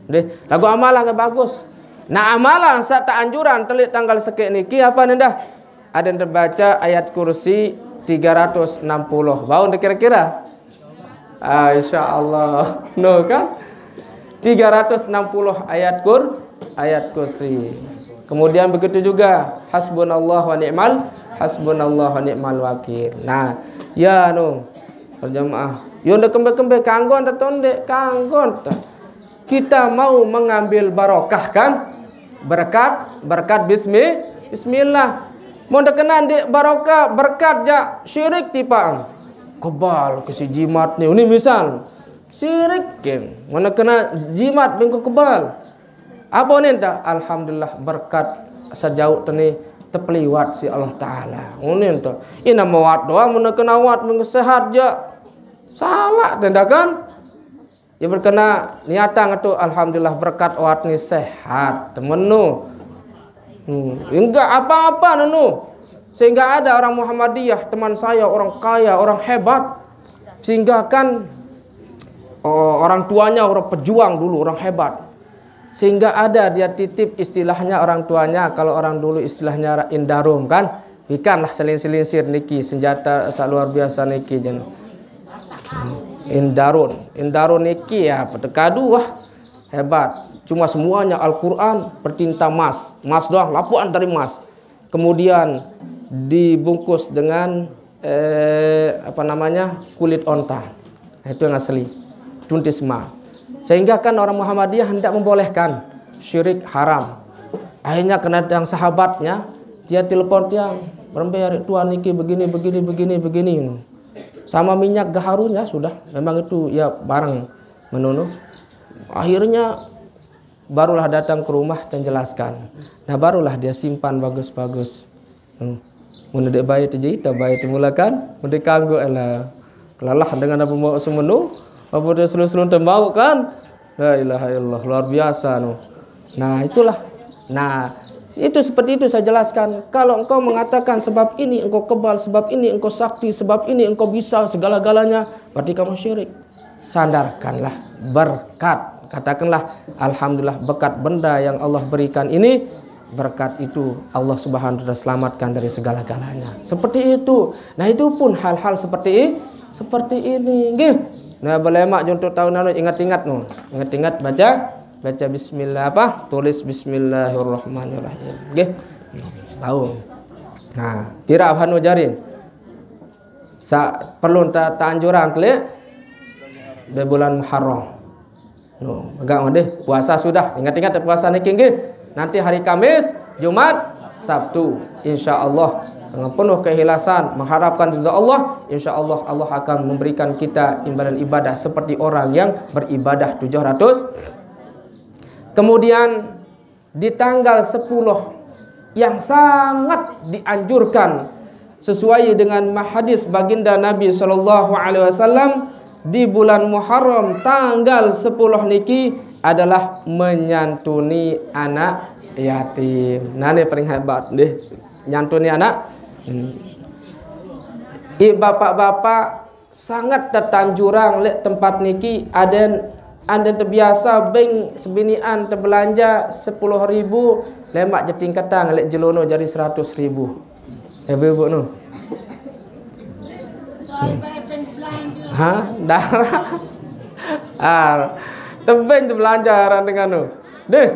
deh lagu amalan gak bagus. Nah amalan saat tak anjuran telik tanggal sekek niki apa nendah ada yang terbaca ayat kursi 360 bau kira-kira insyaallah no kan 360 ayat kursi. Kemudian begitu juga hasbunallah wa ni'mal wakil. Nah, ya no berjamaah. Yo ndak kembe-kembe kanggon ta tonde kanggon ta. Kita mau mengambil barokah kan? Berkat bismillah. Mau ndak kena ndik barokah berkat ja syirik tipaan. Kebal ke si jimat ni. Ini misal syirik kan. Mana kena jimat bengko kebal. Apa ni tak? Alhamdulillah berkat sejauh tani terpeliwat si Allah Ta'ala. Ini tak. Ini mawat doang. Mana kena wat bengko sehat je. Salah tanda kan? Ya berkena niatan itu alhamdulillah berkat wat ni sehat. Temenu. Enggak apa-apa nenu. Sehingga ada orang Muhammadiyah teman saya orang kaya orang hebat. Sehingga kan orang tuanya orang pejuang dulu orang hebat. Sehingga ada dia titip istilahnya orang tuanya kalau orang dulu istilahnya indarum kan. Ikanlah selinsir niki senjata luar biasa niki jen. Indarun niki ya petekadu wah hebat. Cuma semuanya Al-Qur'an bertinta mas doang lapuan dari mas. Kemudian dibungkus dengan kulit onta. Itu yang asli. Tuntisma. Sehingga kan orang Muhammadiyah hendak membolehkan syirik haram. Akhirnya kena yang sahabatnya dia telepon tiang berbayar tuan niki begini. Sama minyak gaharunya sudah memang itu ya barang menunu. Akhirnya barulah datang ke rumah dan jelaskan. Nah barulah dia simpan bagus-bagus. Mun dek bayi tu jita bayi tu mulakan mun dikanggo elah kelalah dengan apa mau semenu apa dia selu-selu mau kan la ilaha illallah luar biasa no. Nah itulah. Nah itu seperti itu saya jelaskan. Kalau engkau mengatakan sebab ini engkau kebal, sebab ini engkau sakti, sebab ini engkau bisa segala-galanya, berarti kamu syirik. Sandarkanlah berkat. Katakanlah alhamdulillah berkat benda yang Allah berikan ini, berkat itu Allah Subhanahu wa taala selamatkan dari segala-galanya. Seperti itu. Nah itu pun hal-hal seperti ini. Nggih. Nah boleh mak contoh tahun lalu ingat-ingat no. Ingat-ingat baca bismillah tulis bismillahirrahmanirrahim. Nggih. Tahu. Nah, pira hanu jarin. Perlu ta anjuran klik di bulan Muharram. No, pegang deh puasa sudah. Ingat-ingat puasa niki nggih. Nanti hari Kamis, Jumat, Sabtu insyaallah dengan penuh keikhlasan mengharapkan ridha Allah, insyaallah Allah akan memberikan kita imbalan ibadah seperti orang yang beribadah 700. Kemudian di tanggal 10 yang sangat dianjurkan sesuai dengan hadis baginda Nabi sallallahu alaihi wasallam di bulan Muharram tanggal 10 niki adalah menyantuni anak yatim. Nah ini paling hebat deh, nyantuni anak. Bapak-bapak sangat tertanjurang lek tempat niki ada terbiasa beng sebinian terbelanja 10.000 lemak jeting katang lek jelono jadi 100.000. Ibu nu. Darah. Tebeng tu belanja dengan tu. Deh.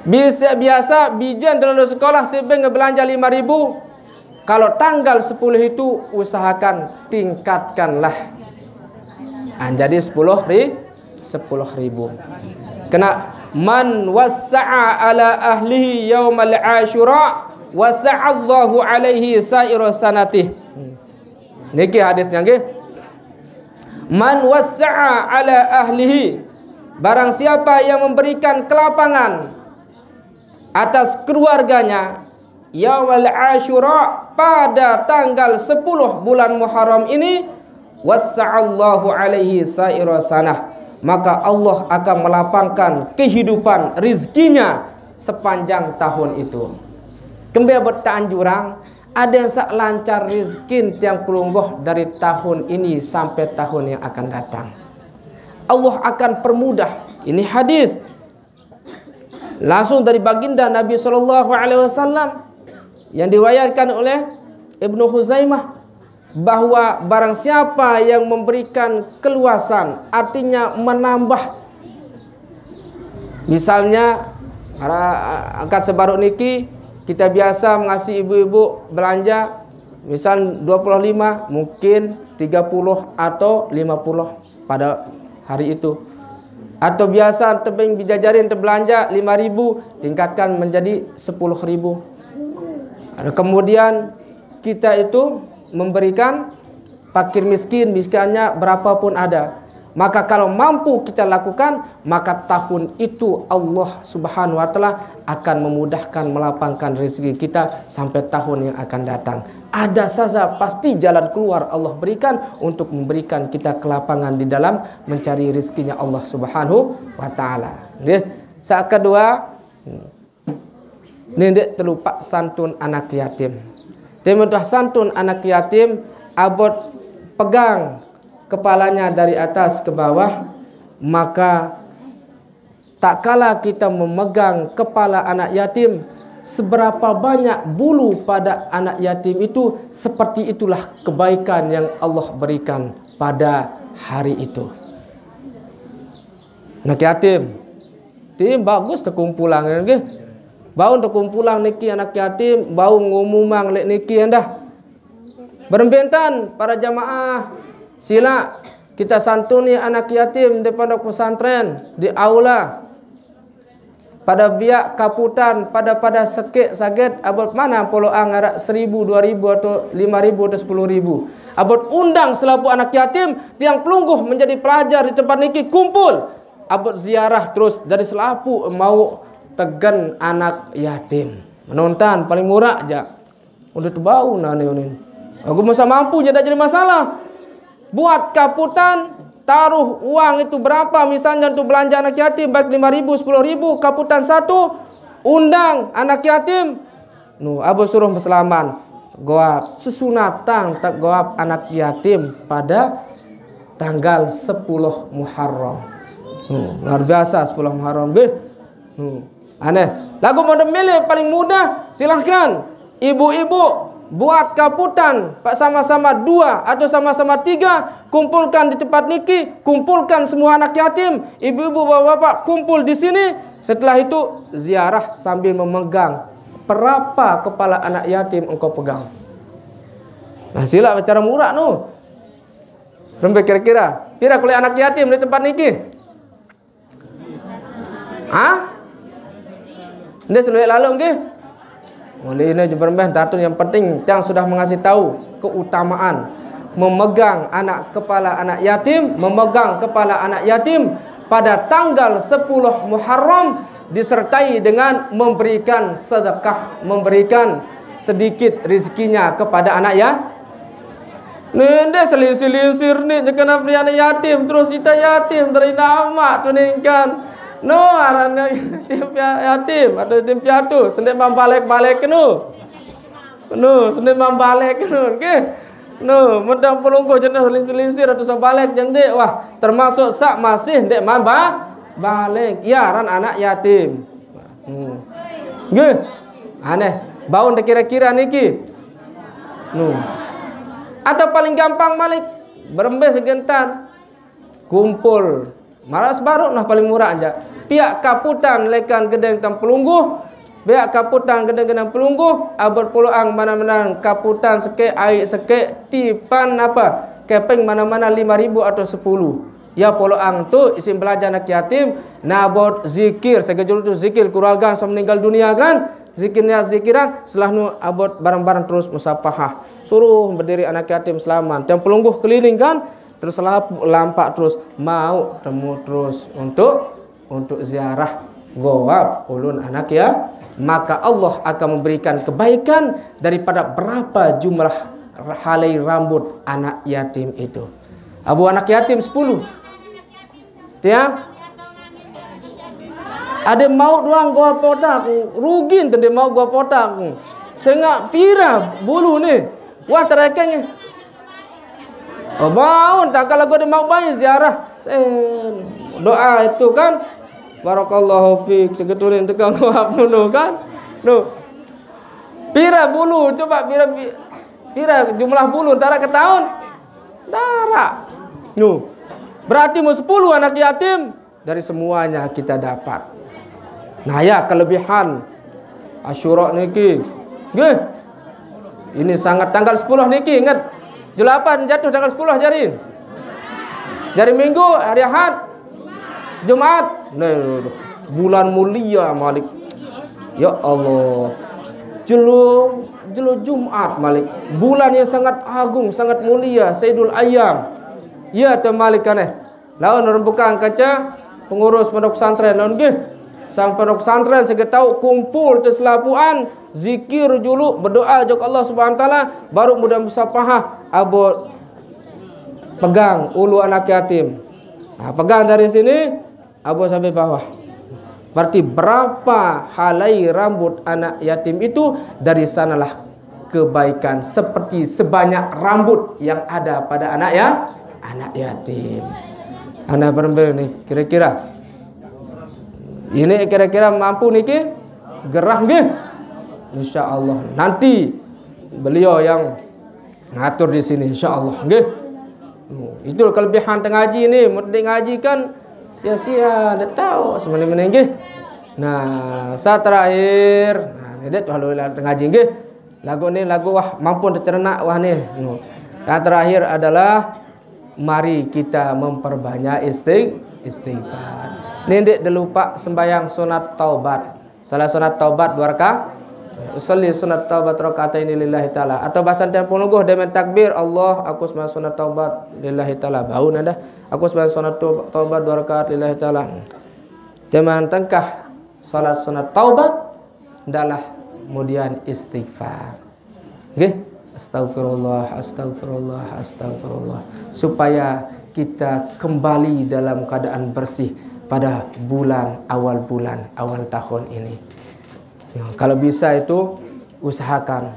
Biasa bijan terlalu sekolah sebeng belanja 5.000. Kalau tanggal 10 itu usahakan tingkatkanlah. Jadi 10.000. Kena man wassa'a ala ahlihi yaumal asyura wasa'allahu alaihi sa'iru sanatih. Niki hadisnya nggih. Man wassa'a ala ahlihi, barang siapa yang memberikan kelapangan atas keluarganya yaumal asyura pada tanggal 10 bulan Muharram ini, wasa'allahu alaihi sa'iru sanah, maka Allah akan melapangkan kehidupan rizkinya sepanjang tahun itu. Kembali bertaan jurang, ada yang sak lancar rizkin tiang pelungguh dari tahun ini sampai tahun yang akan datang. Allah akan permudah. Ini hadis langsung dari baginda Nabi SAW yang diriwayatkan oleh Ibnu Huzaimah, bahwa barang siapa yang memberikan keluasan, artinya menambah. Misalnya angkat sebaru niki kita biasa mengasih ibu-ibu belanja misal 25, mungkin 30 atau 50 pada hari itu. Atau biasa tebing bijajarin terbelanja 5.000, tingkatkan menjadi 10.000. Kemudian kita itu memberikan fakir miskin, miskinnya berapapun ada. Maka kalau mampu kita lakukan, maka tahun itu Allah Subhanahu wa taala akan memudahkan, melapangkan rezeki kita sampai tahun yang akan datang. Ada saja pasti jalan keluar Allah berikan untuk memberikan kita kelapangan di dalam mencari rezekinya Allah Subhanahu wa taala. Nggih. Saat kedua, nindek terlupa santun anak yatim. Temudah santun anak yatim, abot pegang kepalanya dari atas ke bawah, maka tak kala kita memegang kepala anak yatim, seberapa banyak bulu pada anak yatim itu, seperti itulah kebaikan yang Allah berikan pada hari itu. Anak yatim, tim bagus terkumpulan, okay? Bau terkumpulan niki anak yatim, bau ngumumang lek niki anda. Berembentan para jamaah, sila kita santuni anak yatim di pondok pesantren, di aula, pada biak kaputan, pada sakit sakit abot mana polo anggarak 1.000, 2.000 atau 5.000 atau 10.000. Abot undang selaku anak yatim tiang pelungguh menjadi pelajar di tempat niki kumpul. Abot ziarah terus dari selapu mau tegan anak yatim. Menonton paling murah aja. Udah terbau nane ini. Aku masa mampu tidak jadi masalah. Buat kaputan, taruh uang itu berapa misalnya untuk belanja anak yatim, baik 5.000, 10.000, kaputan satu, undang anak yatim. Abu suruh berselaman, goab sesunatan tak goab anak yatim pada tanggal 10 Muharram. Luar biasa 10 Muharram. Aneh. Lagu mau milih paling mudah, silahkan. Ibu-ibu buat kaputan, pak sama-sama 2 atau sama-sama 3, kumpulkan di tempat niki, kumpulkan semua anak yatim, ibu-ibu, bapak-bapak kumpul di sini. Setelah itu ziarah sambil memegang berapa kepala anak yatim engkau pegang. Nah, sila cara murah nu. Sampai kira-kira, pira kuliah anak yatim di tempat niki? Ini seluruh lalu nggih. Oleh ini jebermbeh tatun yang penting yang sudah mengasih tahu keutamaan memegang kepala anak yatim, memegang kepala anak yatim pada tanggal 10 Muharram disertai dengan memberikan sedekah, memberikan sedikit rezekinya kepada anak ya. Nende selisir-lisir nih jika anak yatim terus kita yatim dari nama tuningkan. No, arana yatim yatim atau yatim piatu, sendiri membalik-balik nu. Sendiri membalik nu, oke? Medang pelunggu jenis linsir-linsir atau sebalik jendek, wah termasuk sak masih dek balik. Ya, ran anak yatim. Nggih. Aneh, bau kira-kira niki. Atau paling gampang malik berembe segentan. Kumpul Maras baru nah paling murah aja. Pihak kaputan lekan gedeng tam pelungguh. Pihak kaputan gedeng-gedeng pelungguh. Abot puluang mana-mana kaputan seke air seke tipan apa? Kepeng mana-mana 5.000 atau 10. Ya puluang tu isim belajar anak yatim. Nabot zikir. Segejul tu zikir keluarga sama meninggal dunia kan. Zikirnya zikiran, setelah nu abot barang-barang terus musafahah. Suruh berdiri anak yatim selamat. Yang pelungguh keliling kan, terus lampak terus mau temu terus untuk ziarah goab ulun anak ya. Maka Allah akan memberikan kebaikan daripada berapa jumlah helai rambut anak yatim itu. Abu anak yatim 10. Ya. Ada mau doang gua potak, rugi tadi mau gua potak. Sehingga pira bulu nih. Wah terekeng. Oh bangun tak kalau gua mau bayi ziarah. Doa itu kan barakallahu fiik segetulin tekan gua penuh kan. Nuh. Pira bulu coba pira jumlah bulu antara ke tahun. Darah. Nuh. Berarti mau 10 anak yatim dari semuanya kita dapat. Nah ya kelebihan Asyura niki. Nggih. Ini sangat tanggal 10 niki ingat. Julapan jatuh tanggal 10 jari. Jari Minggu, hari Ahad, Jumat. Nah, bulan mulia Malik. Ya Allah. Julu Jumat Malik. Bulan yang sangat agung, sangat mulia, Sayyidul Ayyam. Ya te Malik kaneh. Lawan rembukan kaca pengurus pondok pesantren lawan nggih. Sang pondok pesantren segetau kumpul terselapuan zikir julu berdoa jok Allah Subhanahu taala baru mudah musafahah abot pegang ulu anak yatim. Nah, pegang dari sini abot sampai bawah. Berarti berapa helai rambut anak yatim itu dari sanalah kebaikan seperti sebanyak rambut yang ada pada anak yatim. Anak berembel nih kira-kira ini kira-kira mampu niki gerah nggih. Insyaallah nanti beliau yang ngatur di sini insyaallah nggih. Itu kelebihan tengah ngaji ini, murid ngaji kan sia-sia dah tahu semeneh-meneh nggih. Nah, saat terakhir nah ini tuh ngaji nggih. Lagu ini lagu wah mampu tercerna wah nih. Yang terakhir adalah mari kita memperbanyak istighfar. Nindek lupa sembayang sunat taubat. Salah sunat taubat 2 rakaat. Usolli sunat taubat rakaataini lillahi taala. Atau bahasa tempung luguh dengan takbir Allah aku sembahyang sunat taubat lillahi taala. Bau nada. Aku sembahyang sunat taubat 2 rakaat lillahi taala. Dengan tengkah salat sunat taubat adalah kemudian istighfar. Nggih? Astagfirullah, astagfirullah, astagfirullah. Supaya kita kembali dalam keadaan bersih pada awal tahun ini. Kalau bisa itu usahakan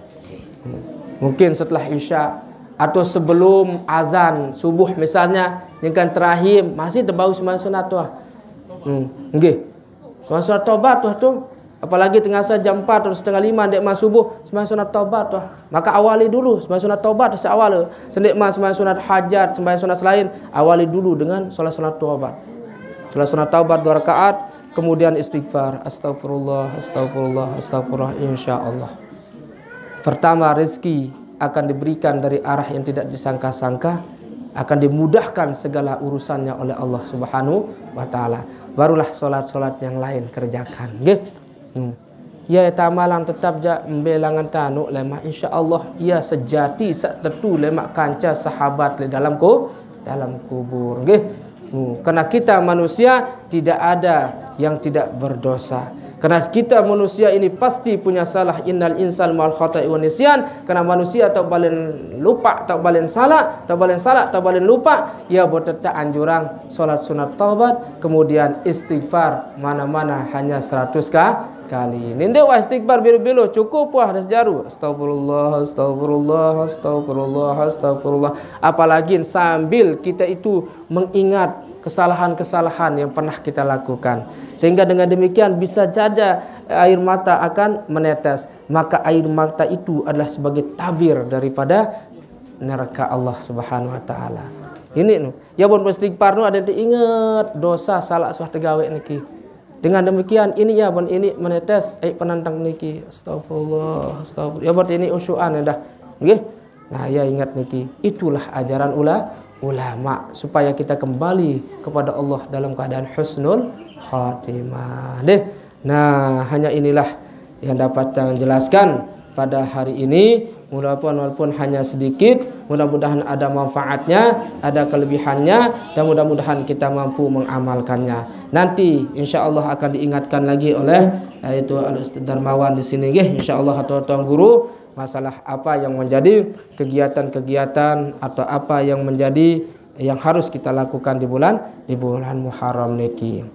mungkin setelah Isya atau sebelum azan subuh misalnya yang kan terakhir masih terbau sembahyang sunat tuh. Nggih. Sunat taubat tuh apalagi tengah jam 4 atau setengah 5 dek mas subuh sembahyang sunat taubat tuh. Maka awali dulu sembahyang sunat taubat seawal. Sendek mas sembahyang sunat hajat, sembahyang sunat selain awali dulu dengan salat sunat taubat. Salat sunat taubat 2 rakaat, kemudian istighfar, astagfirullah, astagfirullah, astagfirullah, insyaallah. Pertama rezeki akan diberikan dari arah yang tidak disangka-sangka, akan dimudahkan segala urusannya oleh Allah Subhanahu wa taala. Barulah salat-salat yang lain kerjakan, nggih. Ya tamalang tetap ja membelangan tanu lemah insyaallah ya sejati tetu lemak kanca sahabat di dalam kubur, nggih. Karena kita manusia tidak ada yang tidak berdosa. Karena kita manusia ini pasti punya salah. Innal insan mal khata'i wa nisyan. Karena manusia tak balen lupa, tak balen salah, tak balen lupa. Ya buat tetap anjuran salat sunat taubat, kemudian istighfar mana-mana hanya 100 kali. Ninde wah istighfar biru-biru cukup wah das jaru. Astagfirullah, astagfirullah, astagfirullah, astagfirullah. Apalagi sambil kita itu mengingat kesalahan-kesalahan yang pernah kita lakukan. Sehingga dengan demikian bisa jadi air mata akan menetes. Maka air mata itu adalah sebagai tabir daripada neraka Allah Subhanahu wa taala. Ini nu. Ya pun beristighfar nu ada diingat dosa salah suah tegawe niki. Dengan demikian ini ya pun ini menetes penantang niki. Astagfirullah, astagfirullah. Ya pun ini usyuan dah. Nggih. Nah, ya ingat niki. Itulah ajaran ulama supaya kita kembali kepada Allah dalam keadaan husnul khatimah. Nah, hanya inilah yang dapat saya jelaskan pada hari ini. Walaupun hanya sedikit, mudah-mudahan ada manfaatnya, ada kelebihannya, dan mudah-mudahan kita mampu mengamalkannya. Nanti insya Allah akan diingatkan lagi oleh yaitu Al-Ustaz Darmawan di sini, insya Allah, atau tuan guru, masalah apa yang menjadi kegiatan-kegiatan atau apa yang menjadi yang harus kita lakukan di bulan Muharram niki.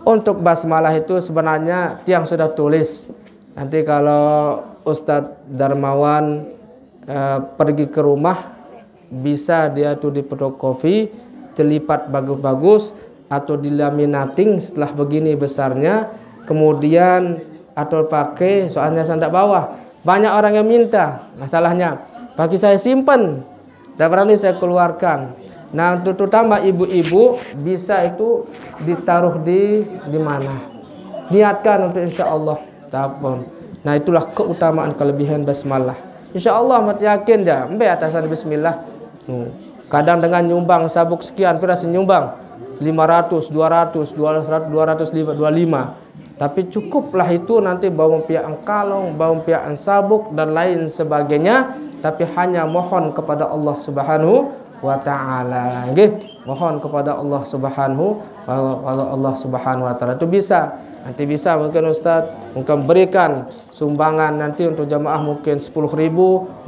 Untuk basmalah itu sebenarnya tiang sudah tulis. Nanti kalau Ustadz Darmawan pergi ke rumah, bisa dia tuh di fotokopi, terlipat bagus-bagus atau dilaminating setelah begini besarnya, kemudian atau pakai, soalnya saya tidak bawa. Banyak orang yang minta, masalahnya bagi saya simpan, dan berani saya keluarkan. Nah, terutama ibu-ibu bisa itu ditaruh di mana? Niatkan untuk insya Allah. Nah, itulah keutamaan kelebihan basmalah. Insya Allah mati yakin ja, mbe atasan bismillah. Kadang dengan nyumbang sabuk sekian, pirasa nyumbang 500, 200, 200, 225. Tapi cukuplah itu, nanti bawa piaan kalong, bawa piaan sabuk dan lain sebagainya. Tapi hanya mohon kepada Allah Subhanahu wa ta'ala. Mohon kepada Allah Subhanahu wa ta'ala. Itu bisa. Nanti bisa mungkin Ustaz mungkin berikan sumbangan nanti untuk jamaah mungkin 10.000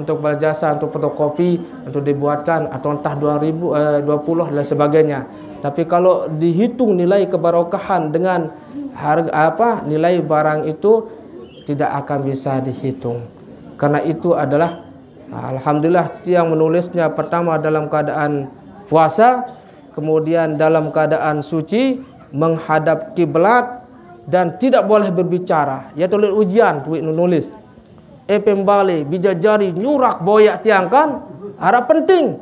untuk berjasa untuk fotokopi untuk dibuatkan, atau entah 20 dan sebagainya. Tapi kalau dihitung nilai kebarokahan dengan harga nilai barang itu tidak akan bisa dihitung. Karena itu adalah alhamdulillah tiang menulisnya pertama dalam keadaan puasa, kemudian dalam keadaan suci menghadap kiblat, dan tidak boleh berbicara. Ya tulis ujian tuik nulis. Pembali bijajari nyurak boyak tiang kan. Harap penting.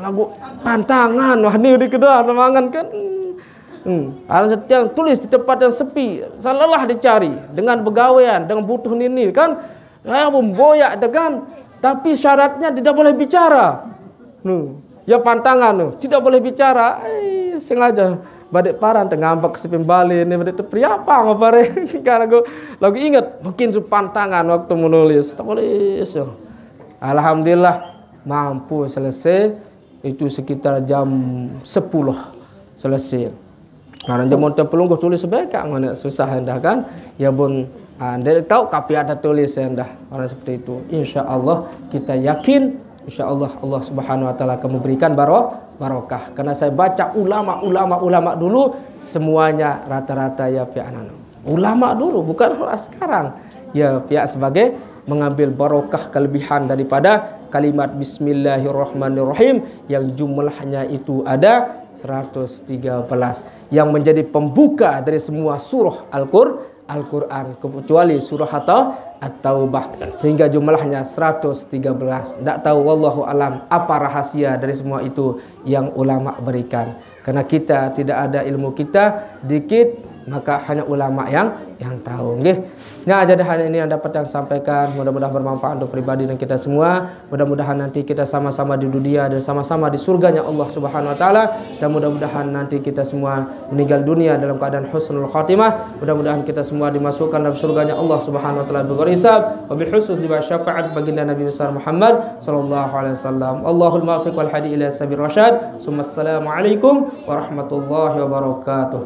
Lagu pantangan wah ni di kedua remangan kan. Harus tiang tulis di tempat yang sepi. Salalah dicari dengan pegawaian, dengan butuh nini kan. Saya memboyak dengan, tapi syaratnya tidak boleh bicara. Ya pantangan tidak boleh bicara. Sengaja badek paran ngambek sepembali ini badek tepri apa ngapare karena gue lagi ingat mungkin itu pantangan waktu menulis tulis. Alhamdulillah mampu selesai itu sekitar jam 10 selesai. Karena jam pelungguh tulis sebaiknya mana susah hendak kan ya bun anda tahu kapi ada tulis hendak orang seperti itu. Insya Allah kita yakin, insya Allah Allah Subhanahu wa ta'ala akan memberikan barokah. Karena saya baca ulama dulu semuanya rata-rata ya pihak ulama dulu, bukan sekarang. Ya pihak sebagai mengambil barokah kelebihan daripada kalimat Bismillahirrahmanirrahim yang jumlahnya itu ada 113 yang menjadi pembuka dari semua surah Al-Quran kecuali surah At-Taubah sehingga jumlahnya 113. Tidak tahu wallahu alam apa rahasia dari semua itu yang ulama berikan. Karena kita tidak ada ilmu kita dikit, maka hanya ulama yang tahu. Nah, jadi hari ini yang dapat yang sampaikan mudah-mudahan bermanfaat untuk pribadi dan kita semua. Mudah-mudahan nanti kita sama-sama di dunia dan sama-sama di surganya Allah Subhanahu wa taala, dan mudah-mudahan nanti kita semua meninggal dunia dalam keadaan husnul khatimah. Mudah-mudahan kita semua dimasukkan dalam surganya Allah Subhanahu wa taala berhisab wabil khusus di syafaat baginda Nabi besar Muhammad sallallahu alaihi wasallam. Allahul muwaffiq wal hadi ila sabil rasyad. Assalamualaikum warahmatullahi wabarakatuh.